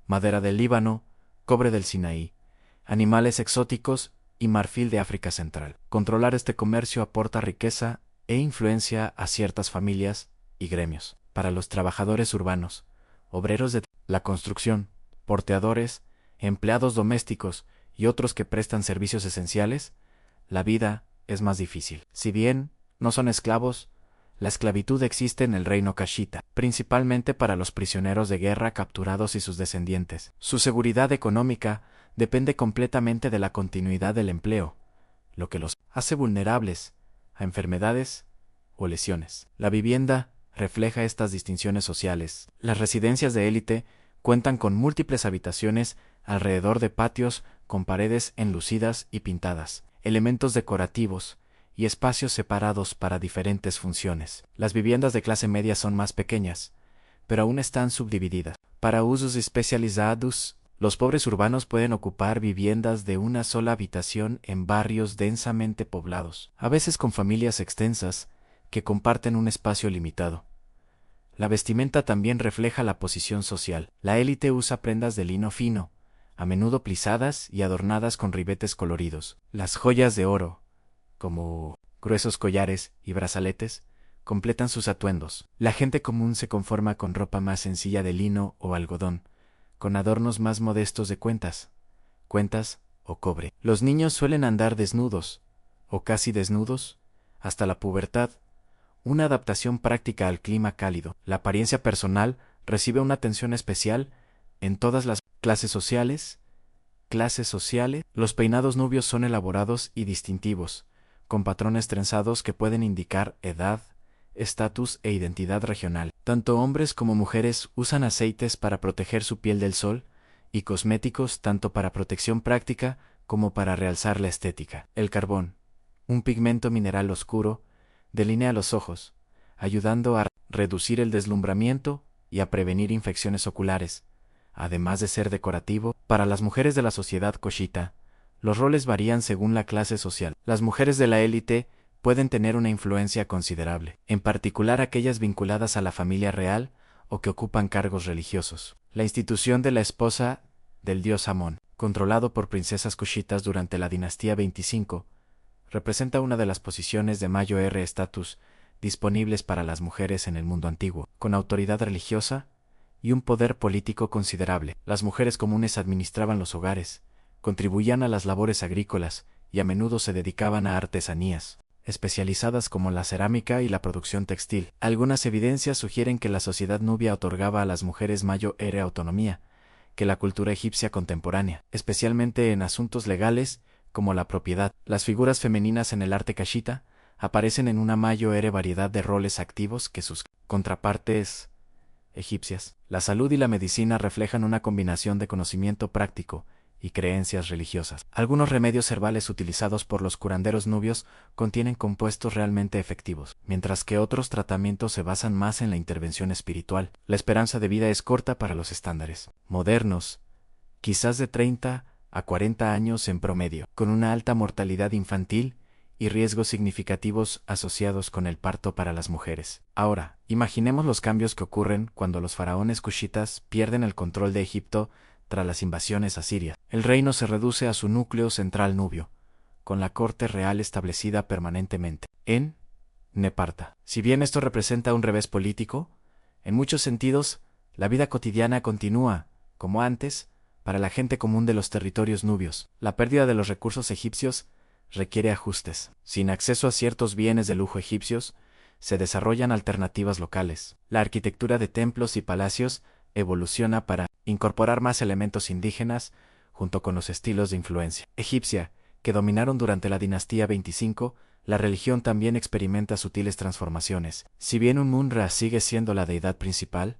madera del Líbano, cobre del Sinaí, animales exóticos y marfil de África Central. Controlar este comercio aporta riqueza e influencia a ciertas familias y gremios. Para los trabajadores urbanos, obreros de la construcción, porteadores, empleados domésticos y otros que prestan servicios esenciales, la vida es más difícil. Si bien no son esclavos, la esclavitud existe en el reino cashita, principalmente para los prisioneros de guerra capturados y sus descendientes. Su seguridad económica depende completamente de la continuidad del empleo, lo que los hace vulnerables a enfermedades o lesiones. La vivienda refleja estas distinciones sociales. Las residencias de élite cuentan con múltiples habitaciones alrededor de patios con paredes enlucidas y pintadas, elementos decorativos y espacios separados para diferentes funciones. Las viviendas de clase media son más pequeñas, pero aún están subdivididas. Para usos especializados, los pobres urbanos pueden ocupar viviendas de una sola habitación en barrios densamente poblados, a veces con familias extensas que comparten un espacio limitado. La vestimenta también refleja la posición social. La élite usa prendas de lino fino, a menudo plisadas y adornadas con ribetes coloridos. Las joyas de oro, como gruesos collares y brazaletes, completan sus atuendos. La gente común se conforma con ropa más sencilla de lino o algodón, con adornos más modestos de cuentas o cobre. Los niños suelen andar desnudos, o casi desnudos, hasta la pubertad, una adaptación práctica al clima cálido. La apariencia personal recibe una atención especial en todas las clases sociales. Los peinados nubios son elaborados y distintivos, con patrones trenzados que pueden indicar edad, estatus e identidad regional. Tanto hombres como mujeres usan aceites para proteger su piel del sol y cosméticos tanto para protección práctica como para realzar la estética. El carbón, un pigmento mineral oscuro, delinea los ojos, ayudando a reducir el deslumbramiento y a prevenir infecciones oculares. Además de ser decorativo, para las mujeres de la sociedad coshita, los roles varían según la clase social. Las mujeres de la élite pueden tener una influencia considerable, en particular aquellas vinculadas a la familia real o que ocupan cargos religiosos. La institución de la esposa del dios Amón, controlado por princesas cushitas durante la dinastía 25, representa una de las posiciones de mayor estatus disponibles para las mujeres en el mundo antiguo, con autoridad religiosa y un poder político considerable. Las mujeres comunes administraban los hogares, contribuían a las labores agrícolas y a menudo se dedicaban a artesanías especializadas como la cerámica y la producción textil. Algunas evidencias sugieren que la sociedad nubia otorgaba a las mujeres mayor autonomía que la cultura egipcia contemporánea, especialmente en asuntos legales como la propiedad. Las figuras femeninas en el arte cashita aparecen en una mayor variedad de roles activos que sus contrapartes egipcias. La salud y la medicina reflejan una combinación de conocimiento práctico y creencias religiosas. Algunos remedios herbales utilizados por los curanderos nubios contienen compuestos realmente efectivos, mientras que otros tratamientos se basan más en la intervención espiritual. La esperanza de vida es corta para los estándares modernos, quizás de 30 a 40 años en promedio, con una alta mortalidad infantil y riesgos significativos asociados con el parto para las mujeres. Ahora, imaginemos los cambios que ocurren cuando los faraones cushitas pierden el control de Egipto tras las invasiones asirias. El reino se reduce a su núcleo central nubio, con la corte real establecida permanentemente en Neparta. Si bien esto representa un revés político, en muchos sentidos, la vida cotidiana continúa, como antes, para la gente común de los territorios nubios. La pérdida de los recursos egipcios requiere ajustes. Sin acceso a ciertos bienes de lujo egipcios, se desarrollan alternativas locales. La arquitectura de templos y palacios evoluciona para incorporar más elementos indígenas junto con los estilos de influencia egipcia que dominaron durante la dinastía 25. La religión también experimenta sutiles transformaciones. Si bien un Munra sigue siendo la deidad principal,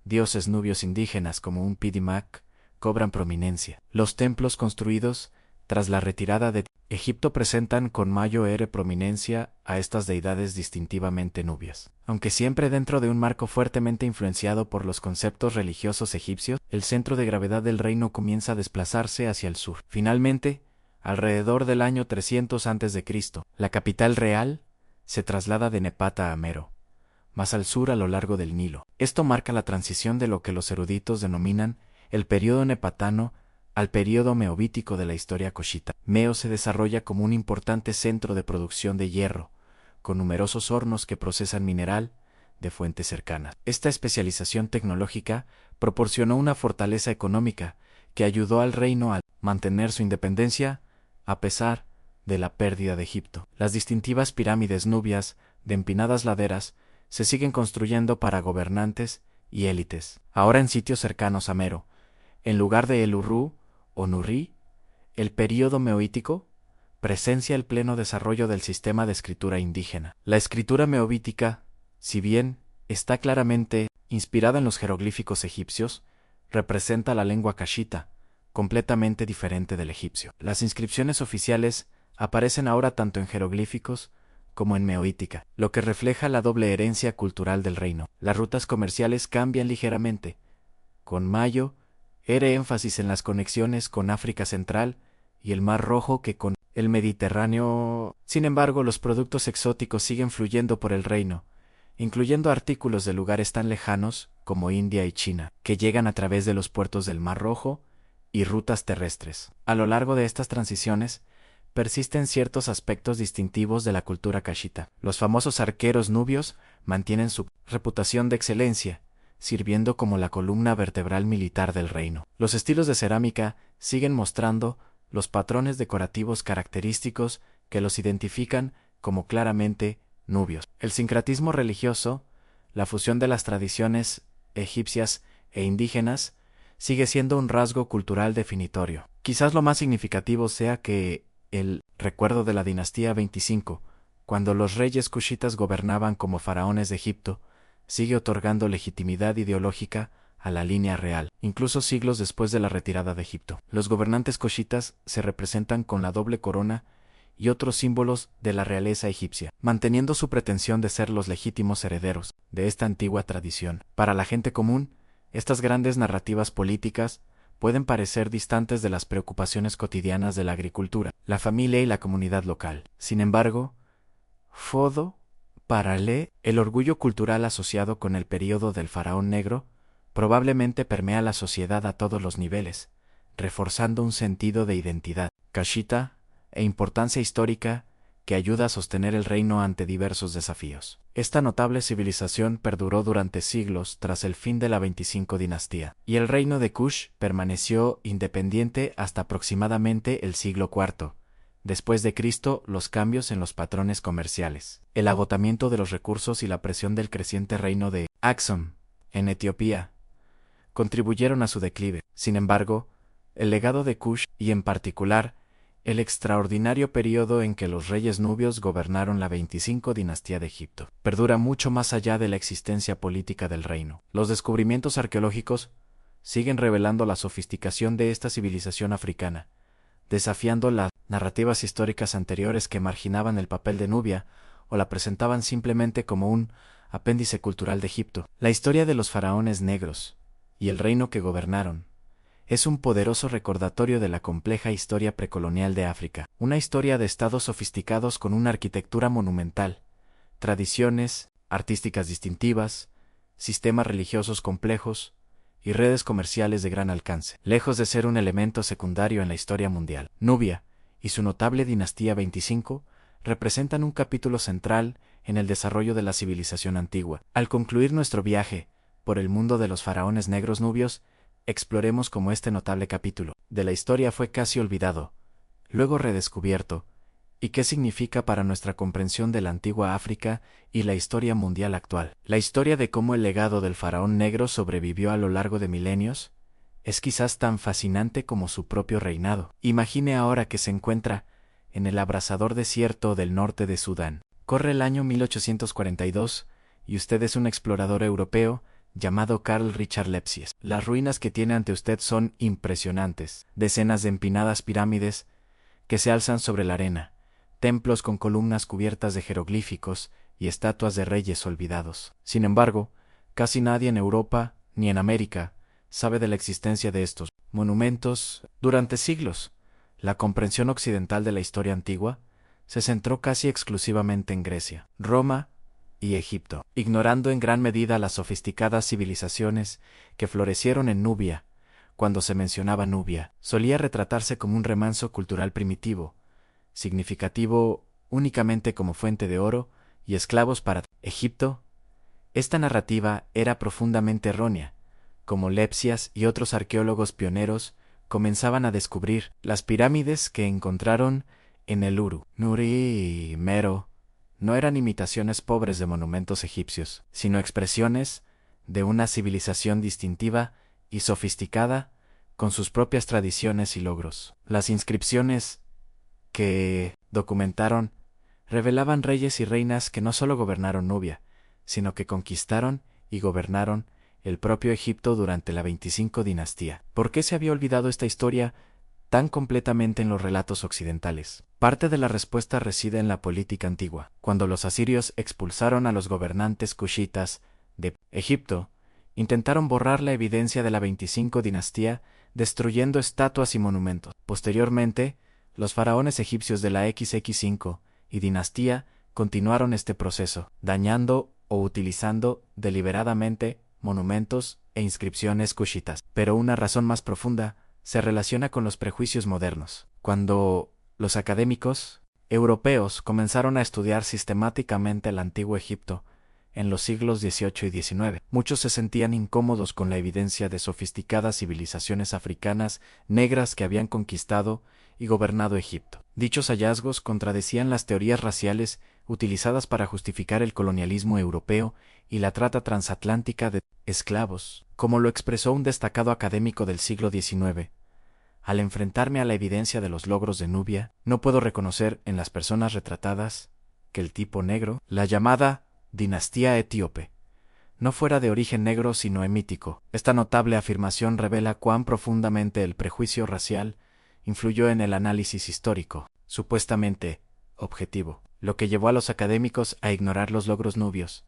dioses nubios indígenas como un Pidimak cobran prominencia. Los templos construidos Tras la retirada de Egipto presentan con mayor prominencia a estas deidades distintivamente nubias. Aunque siempre dentro de un marco fuertemente influenciado por los conceptos religiosos egipcios, el centro de gravedad del reino comienza a desplazarse hacia el sur. Finalmente, alrededor del año 300 a.C., la capital real se traslada de Nepata a Mero, más al sur a lo largo del Nilo. Esto marca la transición de lo que los eruditos denominan el período nepatano al período meobítico de la historia coshita. Meo se desarrolla como un importante centro de producción de hierro, con numerosos hornos que procesan mineral de fuentes cercanas. Esta especialización tecnológica proporcionó una fortaleza económica que ayudó al reino a mantener su independencia a pesar de la pérdida de Egipto. Las distintivas pirámides nubias de empinadas laderas se siguen construyendo para gobernantes y élites. Ahora en sitios cercanos a Mero, en lugar de El Urru o Nurri, el período meoítico presencia el pleno desarrollo del sistema de escritura indígena. La escritura meobítica, si bien está claramente inspirada en los jeroglíficos egipcios, representa la lengua cashita, completamente diferente del egipcio. Las inscripciones oficiales aparecen ahora tanto en jeroglíficos como en meoítica, lo que refleja la doble herencia cultural del reino. Las rutas comerciales cambian ligeramente. Con mayo, era énfasis en las conexiones con África Central y el Mar Rojo que con el Mediterráneo. Sin embargo, los productos exóticos siguen fluyendo por el reino, incluyendo artículos de lugares tan lejanos como India y China, que llegan a través de los puertos del Mar Rojo y rutas terrestres. A lo largo de estas transiciones, persisten ciertos aspectos distintivos de la cultura cashita. Los famosos arqueros nubios mantienen su reputación de excelencia, sirviendo como la columna vertebral militar del reino. Los estilos de cerámica siguen mostrando los patrones decorativos característicos que los identifican como claramente nubios. El sincretismo religioso, la fusión de las tradiciones egipcias e indígenas, sigue siendo un rasgo cultural definitorio. Quizás lo más significativo sea que el recuerdo de la dinastía 25, cuando los reyes cushitas gobernaban como faraones de Egipto, sigue otorgando legitimidad ideológica a la línea real, incluso siglos después de la retirada de Egipto. Los gobernantes cushitas se representan con la doble corona y otros símbolos de la realeza egipcia, manteniendo su pretensión de ser los legítimos herederos de esta antigua tradición. Para la gente común, estas grandes narrativas políticas pueden parecer distantes de las preocupaciones cotidianas de la agricultura, la familia y la comunidad local. Sin embargo, para Le, el orgullo cultural asociado con el período del faraón negro probablemente permea la sociedad a todos los niveles, reforzando un sentido de identidad, cashita e importancia histórica que ayuda a sostener el reino ante diversos desafíos. Esta notable civilización perduró durante siglos tras el fin de la 25 dinastía, y el reino de Kush permaneció independiente hasta aproximadamente el siglo IV. Después de Cristo, los cambios en los patrones comerciales, el agotamiento de los recursos y la presión del creciente reino de Aksum, en Etiopía, contribuyeron a su declive. Sin embargo, el legado de Kush, y en particular, el extraordinario período en que los reyes nubios gobernaron la 25 dinastía de Egipto, perdura mucho más allá de la existencia política del reino. Los descubrimientos arqueológicos siguen revelando la sofisticación de esta civilización africana, desafiando las narrativas históricas anteriores que marginaban el papel de Nubia o la presentaban simplemente como un apéndice cultural de Egipto. La historia de los faraones negros y el reino que gobernaron es un poderoso recordatorio de la compleja historia precolonial de África, una historia de estados sofisticados con una arquitectura monumental, tradiciones artísticas distintivas, sistemas religiosos complejos y redes comerciales de gran alcance, lejos de ser un elemento secundario en la historia mundial. Nubia y su notable dinastía 25 representan un capítulo central en el desarrollo de la civilización antigua. Al concluir nuestro viaje por el mundo de los faraones negros nubios, exploremos cómo este notable capítulo de la historia fue casi olvidado, luego redescubierto, y qué significa para nuestra comprensión de la antigua África y la historia mundial actual. La historia de cómo el legado del faraón negro sobrevivió a lo largo de milenios es quizás tan fascinante como su propio reinado. Imagine ahora que se encuentra en el abrasador desierto del norte de Sudán. Corre el año 1842 y usted es un explorador europeo llamado Carl Richard Lepsius. Las ruinas que tiene ante usted son impresionantes. Decenas de empinadas pirámides que se alzan sobre la arena, templos con columnas cubiertas de jeroglíficos y estatuas de reyes olvidados. Sin embargo, casi nadie en Europa ni en América sabe de la existencia de estos monumentos. Durante siglos, la comprensión occidental de la historia antigua se centró casi exclusivamente en Grecia, Roma y Egipto, ignorando en gran medida las sofisticadas civilizaciones que florecieron en Nubia. Cuando se mencionaba Nubia, solía retratarse como un remanso cultural primitivo, significativo únicamente como fuente de oro y esclavos para Egipto. Esta narrativa era profundamente errónea. Como Lepsias y otros arqueólogos pioneros comenzaban a descubrir, las pirámides que encontraron en el Uru, Nuri y Mero no eran imitaciones pobres de monumentos egipcios, sino expresiones de una civilización distintiva y sofisticada con sus propias tradiciones y logros. Las inscripciones que documentaron revelaban reyes y reinas que no solo gobernaron Nubia, sino que conquistaron y gobernaron el propio Egipto durante la 25 dinastía. ¿Por qué se había olvidado esta historia tan completamente en los relatos occidentales? Parte de la respuesta reside en la política antigua. Cuando los asirios expulsaron a los gobernantes cushitas de Egipto, intentaron borrar la evidencia de la 25 dinastía, destruyendo estatuas y monumentos. Posteriormente, los faraones egipcios de la XX5 y dinastía continuaron este proceso, dañando o utilizando deliberadamente monumentos e inscripciones cushitas. Pero una razón más profunda se relaciona con los prejuicios modernos. Cuando los académicos europeos comenzaron a estudiar sistemáticamente el antiguo Egipto en los siglos XVIII y XIX, muchos se sentían incómodos con la evidencia de sofisticadas civilizaciones africanas negras que habían conquistado y gobernado Egipto. Dichos hallazgos contradecían las teorías raciales utilizadas para justificar el colonialismo europeo y la trata transatlántica de esclavos, como lo expresó un destacado académico del siglo XIX. Al enfrentarme a la evidencia de los logros de Nubia, no puedo reconocer en las personas retratadas que el tipo negro, la llamada dinastía etíope, no fuera de origen negro sino emítico. Esta notable afirmación revela cuán profundamente el prejuicio racial influyó en el análisis histórico, supuestamente objetivo, lo que llevó a los académicos a ignorar los logros nubios,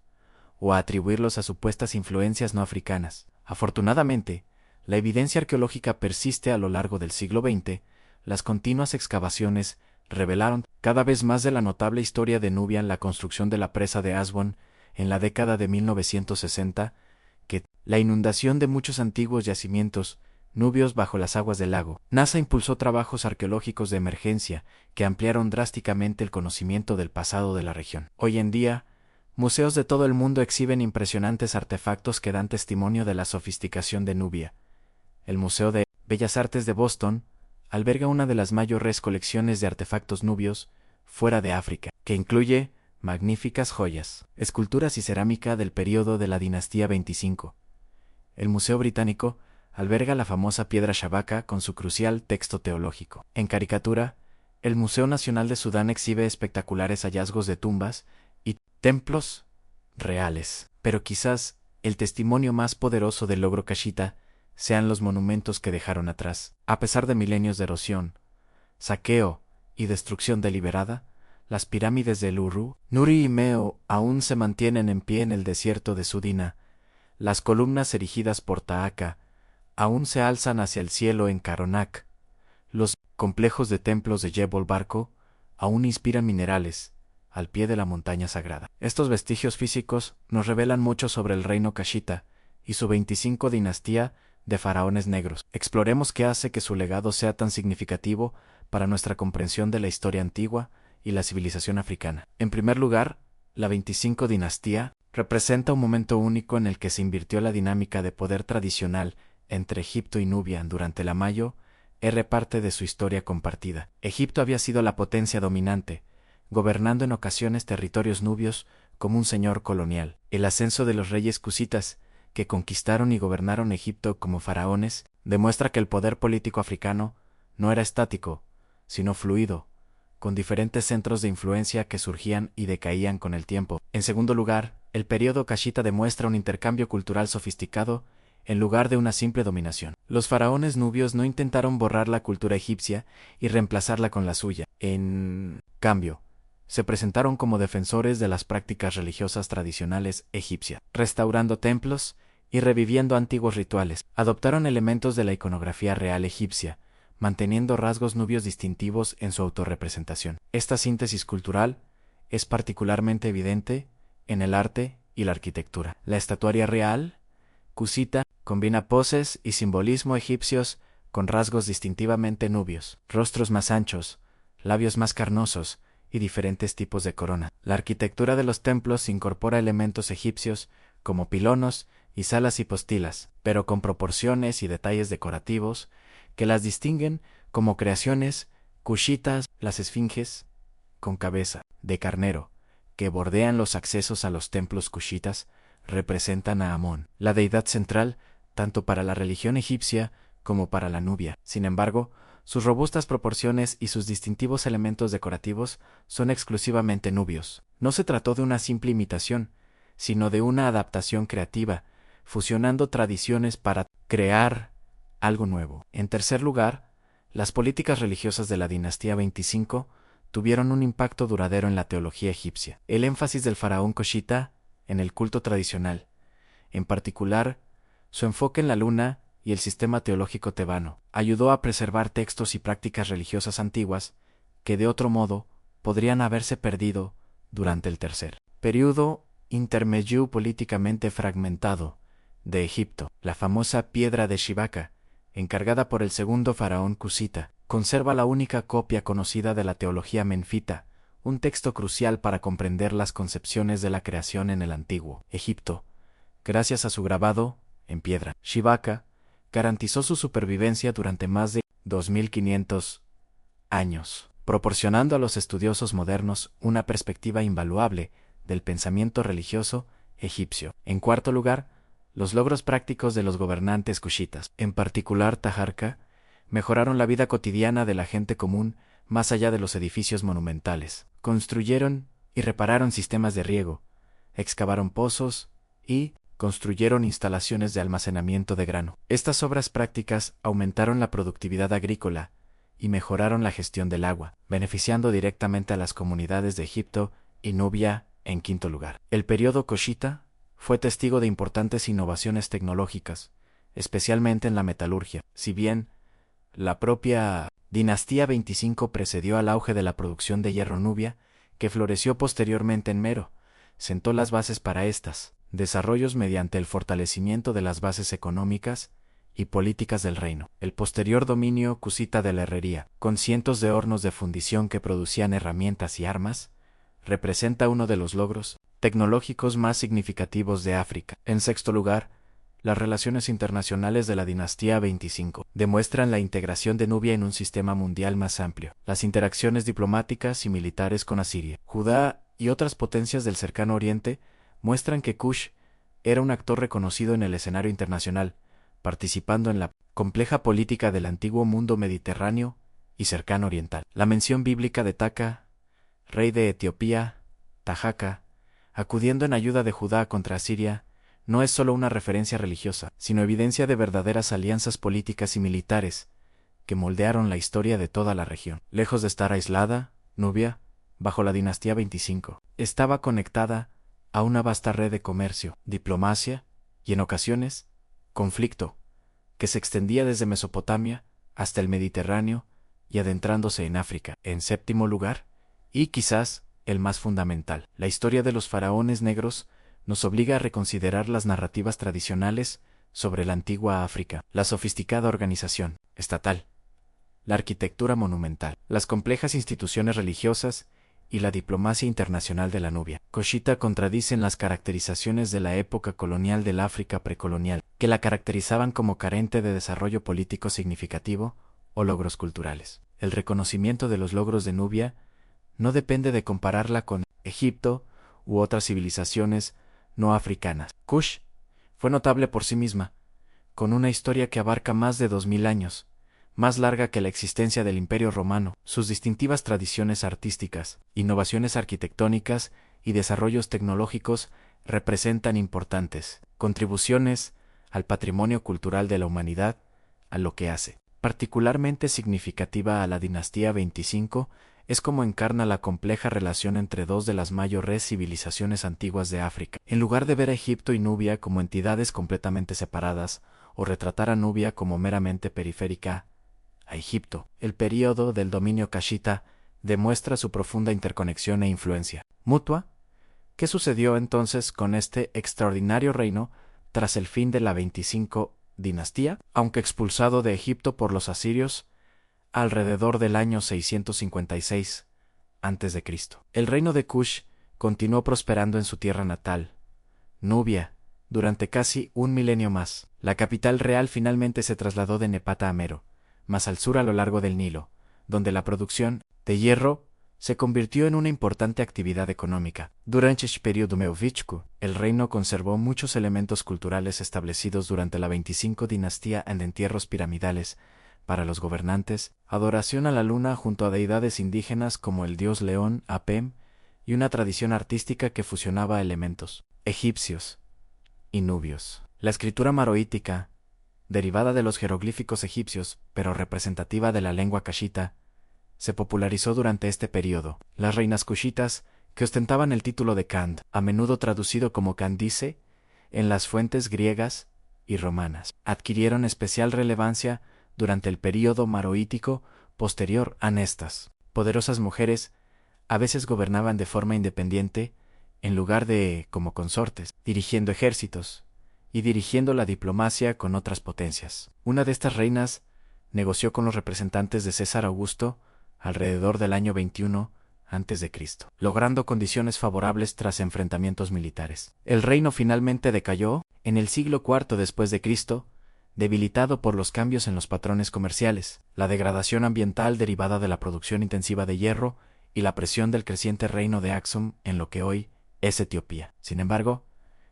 o a atribuirlos a supuestas influencias no africanas. Afortunadamente, la evidencia arqueológica persiste a lo largo del siglo XX. Las continuas excavaciones revelaron cada vez más de la notable historia de Nubia en la construcción de la presa de Aswan en la década de 1960, que la inundación de muchos antiguos yacimientos nubios bajo las aguas del lago. NASA impulsó trabajos arqueológicos de emergencia que ampliaron drásticamente el conocimiento del pasado de la región. Hoy en día, museos de todo el mundo exhiben impresionantes artefactos que dan testimonio de la sofisticación de Nubia. El Museo de Bellas Artes de Boston alberga una de las mayores colecciones de artefactos nubios fuera de África, que incluye magníficas joyas, esculturas y cerámica del período de la dinastía 25. El Museo Británico alberga la famosa piedra Shabaka con su crucial texto teológico. En caricatura, el Museo Nacional de Sudán exhibe espectaculares hallazgos de tumbas y templos reales. Pero quizás el testimonio más poderoso del logro cashita sean los monumentos que dejaron atrás. A pesar de milenios de erosión, saqueo y destrucción deliberada, las pirámides del Uru, Nuri y Meo aún se mantienen en pie en el desierto de Sudina. Las columnas erigidas por Taaka aún se alzan hacia el cielo en Karonak. Los complejos de templos de Jebel Barco aún inspiran minerales al pie de la montaña sagrada. Estos vestigios físicos nos revelan mucho sobre el reino cashita y su 25 dinastía de faraones negros. Exploremos qué hace que su legado sea tan significativo para nuestra comprensión de la historia antigua y la civilización africana. En primer lugar, la 25 dinastía representa un momento único en el que se invirtió la dinámica de poder tradicional entre Egipto y Nubia durante la Mayo. Era parte de su historia compartida. Egipto había sido la potencia dominante, gobernando en ocasiones territorios nubios como un señor colonial. El ascenso de los reyes cusitas, que conquistaron y gobernaron Egipto como faraones, demuestra que el poder político africano no era estático, sino fluido, con diferentes centros de influencia que surgían y decaían con el tiempo. En segundo lugar, el período cashita demuestra un intercambio cultural sofisticado en lugar de una simple dominación. Los faraones nubios no intentaron borrar la cultura egipcia y reemplazarla con la suya. En cambio, se presentaron como defensores de las prácticas religiosas tradicionales egipcias, restaurando templos y reviviendo antiguos rituales. Adoptaron elementos de la iconografía real egipcia, manteniendo rasgos nubios distintivos en su autorrepresentación. Esta síntesis cultural es particularmente evidente en el arte y la arquitectura. La estatuaria real, cusita, combina poses y simbolismo egipcios con rasgos distintivamente nubios, rostros más anchos, labios más carnosos y diferentes tipos de corona. La arquitectura de los templos incorpora elementos egipcios como pilonos y salas hipostilas, pero con proporciones y detalles decorativos que las distinguen como creaciones cushitas. Las esfinges con cabeza de carnero que bordean los accesos a los templos cushitas representan a Amón, la deidad central tanto para la religión egipcia como para la Nubia. Sin embargo, sus robustas proporciones y sus distintivos elementos decorativos son exclusivamente nubios. No se trató de una simple imitación, sino de una adaptación creativa, fusionando tradiciones para crear algo nuevo. En tercer lugar, las políticas religiosas de la dinastía 25 tuvieron un impacto duradero en la teología egipcia. El énfasis del faraón Kushita en el culto tradicional, en particular, su enfoque en la luna y el sistema teológico tebano, ayudó a preservar textos y prácticas religiosas antiguas que de otro modo podrían haberse perdido durante el tercer período intermedio políticamente fragmentado de Egipto. La famosa piedra de Shibaka, encargada por el segundo faraón Kusita, conserva la única copia conocida de la teología menfita, un texto crucial para comprender las concepciones de la creación en el antiguo Egipto. Gracias a su grabado en piedra, Shibaka garantizó su supervivencia durante más de 2500 años, proporcionando a los estudiosos modernos una perspectiva invaluable del pensamiento religioso egipcio. En cuarto lugar, los logros prácticos de los gobernantes kushitas, en particular Taharka, mejoraron la vida cotidiana de la gente común más allá de los edificios monumentales. Construyeron y repararon sistemas de riego, excavaron pozos y construyeron instalaciones de almacenamiento de grano. Estas obras prácticas aumentaron la productividad agrícola y mejoraron la gestión del agua, beneficiando directamente a las comunidades de Egipto y Nubia. En quinto lugar, el período Kushita fue testigo de importantes innovaciones tecnológicas, especialmente en la metalurgia. Si bien la propia dinastía 25 precedió al auge de la producción de hierro nubia, que floreció posteriormente en Mero, sentó las bases para estas desarrollos mediante el fortalecimiento de las bases económicas y políticas del reino. El posterior dominio kusita de la herrería, con cientos de hornos de fundición que producían herramientas y armas, representa uno de los logros tecnológicos más significativos de África. En sexto lugar, las relaciones internacionales de la dinastía 25 demuestran la integración de Nubia en un sistema mundial más amplio. Las interacciones diplomáticas y militares con Asiria, Judá y otras potencias del cercano oriente muestran que Kush era un actor reconocido en el escenario internacional, participando en la compleja política del antiguo mundo mediterráneo y cercano oriental. La mención bíblica de Taka, rey de Etiopía, Taharka, acudiendo en ayuda de Judá contra Asiria, no es solo una referencia religiosa, sino evidencia de verdaderas alianzas políticas y militares que moldearon la historia de toda la región. Lejos de estar aislada, Nubia, bajo la dinastía 25, estaba conectada a una vasta red de comercio, diplomacia y, en ocasiones, conflicto, que se extendía desde Mesopotamia hasta el Mediterráneo y adentrándose en África. En séptimo lugar, y quizás el más fundamental, la historia de los faraones negros nos obliga a reconsiderar las narrativas tradicionales sobre la antigua África, la sofisticada organización estatal, la arquitectura monumental, las complejas instituciones religiosas y la diplomacia internacional de la Nubia. Kushita contradicen las caracterizaciones de la época colonial del África precolonial, que la caracterizaban como carente de desarrollo político significativo o logros culturales. El reconocimiento de los logros de Nubia no depende de compararla con Egipto u otras civilizaciones no africanas. Kush fue notable por sí misma, con una historia que abarca más de 2000 años, más larga que la existencia del Imperio Romano. Sus distintivas tradiciones artísticas, innovaciones arquitectónicas y desarrollos tecnológicos representan importantes contribuciones al patrimonio cultural de la humanidad, a lo que hace. Particularmente significativa a la dinastía 25 es cómo encarna la compleja relación entre dos de las mayores civilizaciones antiguas de África. En lugar de ver a Egipto y Nubia como entidades completamente separadas, o retratar a Nubia como meramente periférica a Egipto, el período del dominio cashita demuestra su profunda interconexión e influencia mutua. ¿Qué sucedió entonces con este extraordinario reino tras el fin de la 25 dinastía? Aunque expulsado de Egipto por los asirios alrededor del año 656 a.C., el reino de Kush continuó prosperando en su tierra natal, Nubia, durante casi un milenio más. La capital real finalmente se trasladó de Nepata a Mero, más al sur a lo largo del Nilo, donde la producción de hierro se convirtió en una importante actividad económica. Durante el período Meovichku, el reino conservó muchos elementos culturales establecidos durante la 25 dinastía en entierros piramidales para los gobernantes, adoración a la luna junto a deidades indígenas como el dios león Apem y una tradición artística que fusionaba elementos egipcios y nubios. La escritura maroítica, derivada de los jeroglíficos egipcios, pero representativa de la lengua cashita, se popularizó durante este período. Las reinas cushitas, que ostentaban el título de Kand, a menudo traducido como Candice, en las fuentes griegas y romanas, adquirieron especial relevancia durante el período maroítico posterior a estas. Poderosas mujeres a veces gobernaban de forma independiente, en lugar de como consortes, dirigiendo ejércitos y dirigiendo la diplomacia con otras potencias. Una de estas reinas negoció con los representantes de César Augusto alrededor del año 21 a.C., logrando condiciones favorables tras enfrentamientos militares. El reino finalmente decayó en el siglo IV después de Cristo, debilitado por los cambios en los patrones comerciales, la degradación ambiental derivada de la producción intensiva de hierro y la presión del creciente reino de Aksum en lo que hoy es Etiopía. Sin embargo,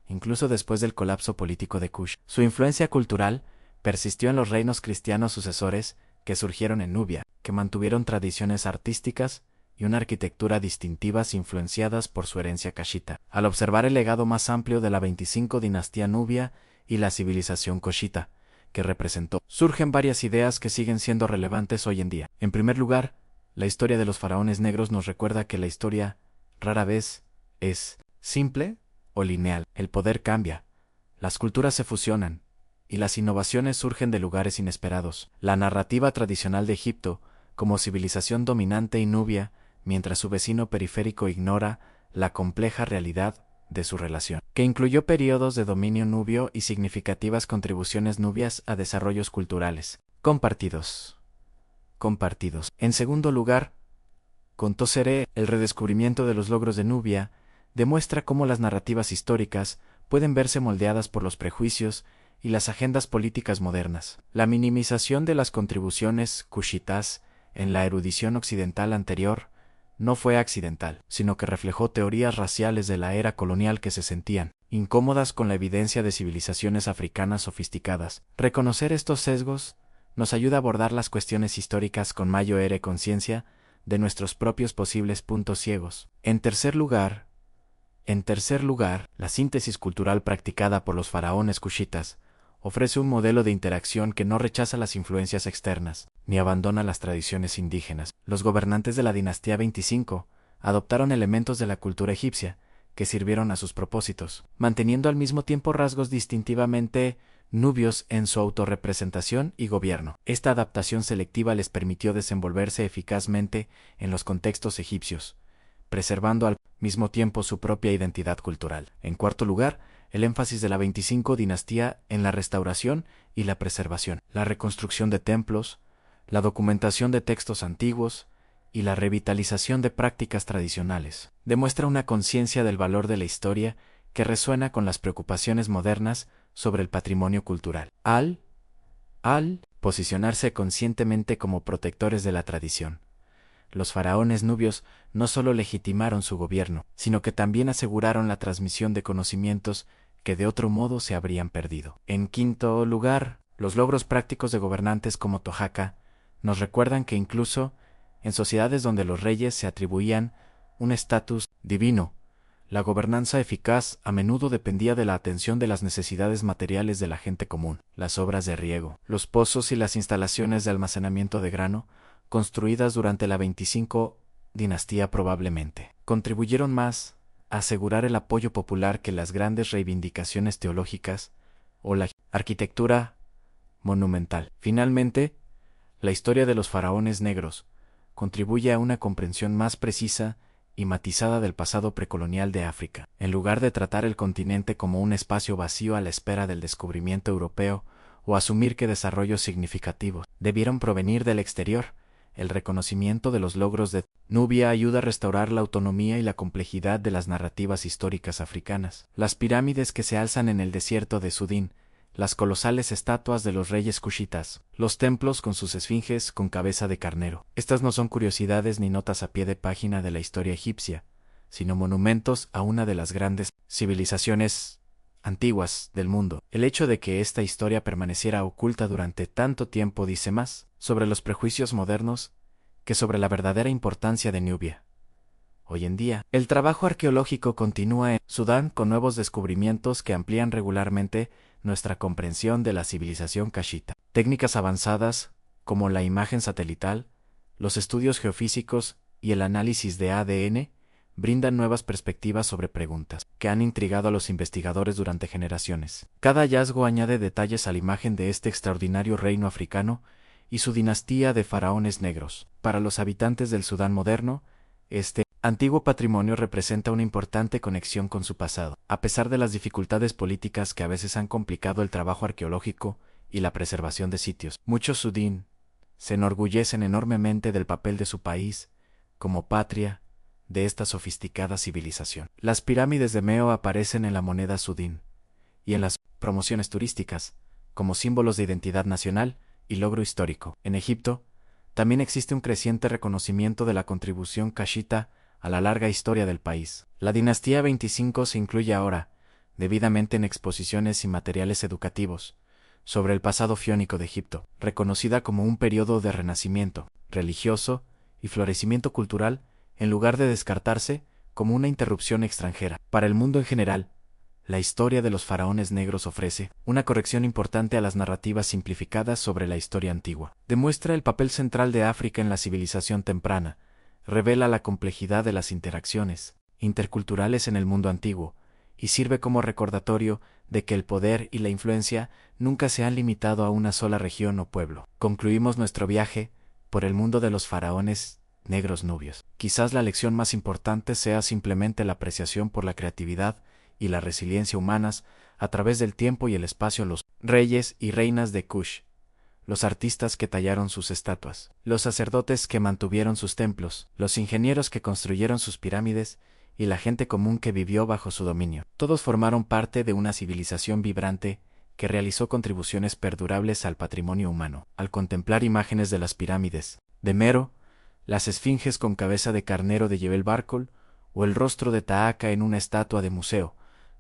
incluso después del colapso político de Kush, su influencia cultural persistió en los reinos cristianos sucesores que surgieron en Nubia, que mantuvieron tradiciones artísticas y una arquitectura distintivas influenciadas por su herencia cashita. Al observar el legado más amplio de la 25 dinastía Nubia y la civilización coshita que representó, surgen varias ideas que siguen siendo relevantes hoy en día. En primer lugar, la historia de los faraones negros nos recuerda que la historia rara vez es simple o lineal. El poder cambia, las culturas se fusionan, y las innovaciones surgen de lugares inesperados. La narrativa tradicional de Egipto, como civilización dominante y Nubia, mientras su vecino periférico ignora la compleja realidad de su relación, que incluyó periodos de dominio nubio y significativas contribuciones nubias a desarrollos culturales compartidos. En segundo lugar, con Tosere, el redescubrimiento de los logros de Nubia demuestra cómo las narrativas históricas pueden verse moldeadas por los prejuicios y las agendas políticas modernas. La minimización de las contribuciones kushitas en la erudición occidental anterior no fue accidental, sino que reflejó teorías raciales de la era colonial que se sentían incómodas con la evidencia de civilizaciones africanas sofisticadas. Reconocer estos sesgos nos ayuda a abordar las cuestiones históricas con mayor conciencia de nuestros propios posibles puntos ciegos. En tercer lugar, la síntesis cultural practicada por los faraones kushitas ofrece un modelo de interacción que no rechaza las influencias externas, ni abandona las tradiciones indígenas. Los gobernantes de la dinastía 25 adoptaron elementos de la cultura egipcia que sirvieron a sus propósitos, manteniendo al mismo tiempo rasgos distintivamente nubios en su autorrepresentación y gobierno. Esta adaptación selectiva les permitió desenvolverse eficazmente en los contextos egipcios, preservando al mismo tiempo su propia identidad cultural. En cuarto lugar, el énfasis de la 25 dinastía en la restauración y la preservación, la reconstrucción de templos, la documentación de textos antiguos y la revitalización de prácticas tradicionales, demuestra una conciencia del valor de la historia que resuena con las preocupaciones modernas sobre el patrimonio cultural. Al posicionarse conscientemente como protectores de la tradición, los faraones nubios no solo legitimaron su gobierno, sino que también aseguraron la transmisión de conocimientos que de otro modo se habrían perdido. En quinto lugar, los logros prácticos de gobernantes como Tohaka nos recuerdan que incluso en sociedades donde los reyes se atribuían un estatus divino, La gobernanza eficaz a menudo dependía de la atención de las necesidades materiales de la gente común. Las obras de riego, los pozos y las instalaciones de almacenamiento de grano, construidas durante la 25 dinastía probablemente, contribuyeron más a asegurar el apoyo popular que las grandes reivindicaciones teológicas o la arquitectura monumental. Finalmente, la historia de los faraones negros contribuye a una comprensión más precisa y matizada del pasado precolonial de África. En lugar de tratar el continente como un espacio vacío a la espera del descubrimiento europeo o asumir que desarrollos significativos debieron provenir del exterior, el reconocimiento de los logros de Nubia ayuda a restaurar la autonomía y la complejidad de las narrativas históricas africanas. Las pirámides que se alzan en el desierto de Sudín, las colosales estatuas de los reyes cushitas, los templos con sus esfinges con cabeza de carnero. Estas no son curiosidades ni notas a pie de página de la historia egipcia, sino monumentos a una de las grandes civilizaciones antiguas del mundo. El hecho de que esta historia permaneciera oculta durante tanto tiempo dice más sobre los prejuicios modernos que sobre la verdadera importancia de Nubia. Hoy en día, el trabajo arqueológico continúa en Sudán con nuevos descubrimientos que amplían regularmente nuestra comprensión de la civilización cashita. Técnicas avanzadas, como la imagen satelital, los estudios geofísicos y el análisis de ADN, brindan nuevas perspectivas sobre preguntas que han intrigado a los investigadores durante generaciones. Cada hallazgo añade detalles a la imagen de este extraordinario reino africano y su dinastía de faraones negros. Para los habitantes del Sudán moderno, este antiguo patrimonio representa una importante conexión con su pasado. A pesar de las dificultades políticas que a veces han complicado el trabajo arqueológico y la preservación de sitios, muchos sudín se enorgullecen enormemente del papel de su país como patria de esta sofisticada civilización. Las pirámides de Meo aparecen en la moneda sudín y en las promociones turísticas como símbolos de identidad nacional y logro histórico. En Egipto, también existe un creciente reconocimiento de la contribución cashita a la larga historia del país. La dinastía 25 se incluye ahora, debidamente en exposiciones y materiales educativos, sobre el pasado fiónico de Egipto, reconocida como un periodo de renacimiento religioso y florecimiento cultural, en lugar de descartarse como una interrupción extranjera. Para el mundo en general, la historia de los faraones negros ofrece una corrección importante a las narrativas simplificadas sobre la historia antigua. Demuestra el papel central de África en la civilización temprana, revela la complejidad de las interacciones interculturales en el mundo antiguo, y sirve como recordatorio de que el poder y la influencia nunca se han limitado a una sola región o pueblo. Concluimos nuestro viaje por el mundo de los faraones negros nubios. Quizás la lección más importante sea simplemente la apreciación por la creatividad y la resiliencia humanas a través del tiempo y el espacio. Los reyes y reinas de Kush, los artistas que tallaron sus estatuas, los sacerdotes que mantuvieron sus templos, los ingenieros que construyeron sus pirámides y la gente común que vivió bajo su dominio. Todos formaron parte de una civilización vibrante que realizó contribuciones perdurables al patrimonio humano. Al contemplar imágenes de las pirámides de Mero, las esfinges con cabeza de carnero de Jebel Barkol o el rostro de Taaka en una estatua de museo,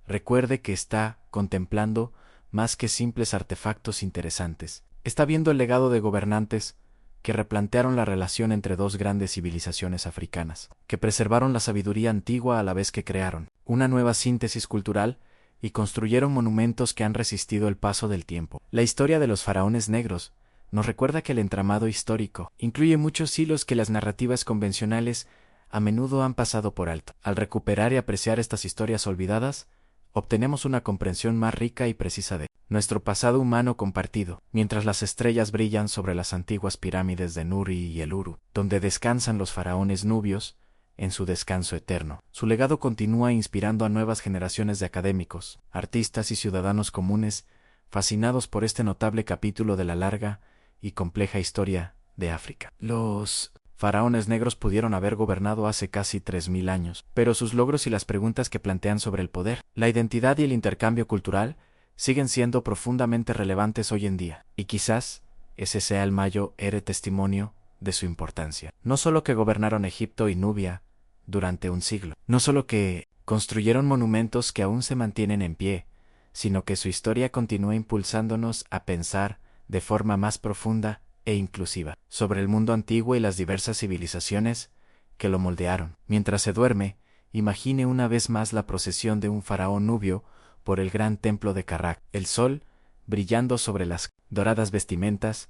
recuerde que está contemplando más que simples artefactos interesantes. Está viendo el legado de gobernantes que replantearon la relación entre dos grandes civilizaciones africanas, que preservaron la sabiduría antigua a la vez que crearon una nueva síntesis cultural y construyeron monumentos que han resistido el paso del tiempo. La historia de los faraones negros nos recuerda que el entramado histórico incluye muchos hilos que las narrativas convencionales a menudo han pasado por alto. Al recuperar y apreciar estas historias olvidadas, obtenemos una comprensión más rica y precisa de nuestro pasado humano compartido, mientras las estrellas brillan sobre las antiguas pirámides de Nuri y el Uru, donde descansan los faraones nubios en su descanso eterno. Su legado continúa inspirando a nuevas generaciones de académicos, artistas y ciudadanos comunes fascinados por este notable capítulo de la larga y compleja historia de África. Los faraones negros pudieron haber gobernado hace casi 3000 años, pero sus logros y las preguntas que plantean sobre el poder, la identidad y el intercambio cultural siguen siendo profundamente relevantes hoy en día, y quizás ese sea el mayor testimonio de su importancia. No solo que gobernaron Egipto y Nubia durante un siglo, no solo que construyeron monumentos que aún se mantienen en pie, sino que su historia continúa impulsándonos a pensar de forma más profunda e inclusiva sobre el mundo antiguo y las diversas civilizaciones que lo moldearon. Mientras se duerme Imagine una vez más la procesión de un faraón nubio por el gran templo de Karnak, el sol brillando sobre las doradas vestimentas,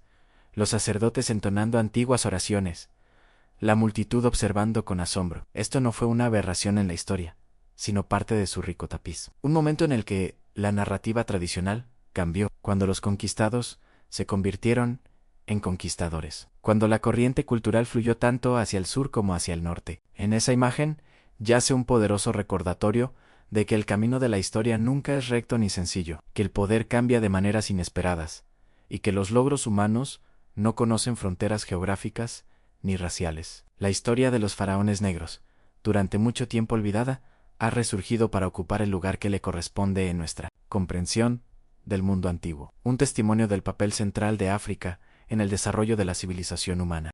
los sacerdotes entonando antiguas oraciones, la multitud observando con asombro. Esto no fue una aberración en la historia, sino parte de su rico tapiz. Un momento en el que la narrativa tradicional cambió, cuando los conquistados se convirtieron en conquistadores, cuando la corriente cultural fluyó tanto hacia el sur como hacia el norte. En esa imagen yace un poderoso recordatorio de que el camino de la historia nunca es recto ni sencillo, que el poder cambia de maneras inesperadas, y que los logros humanos no conocen fronteras geográficas ni raciales. La historia de los faraones negros, durante mucho tiempo olvidada, ha resurgido para ocupar el lugar que le corresponde en nuestra comprensión del mundo antiguo, un testimonio del papel central de África en el desarrollo de la civilización humana.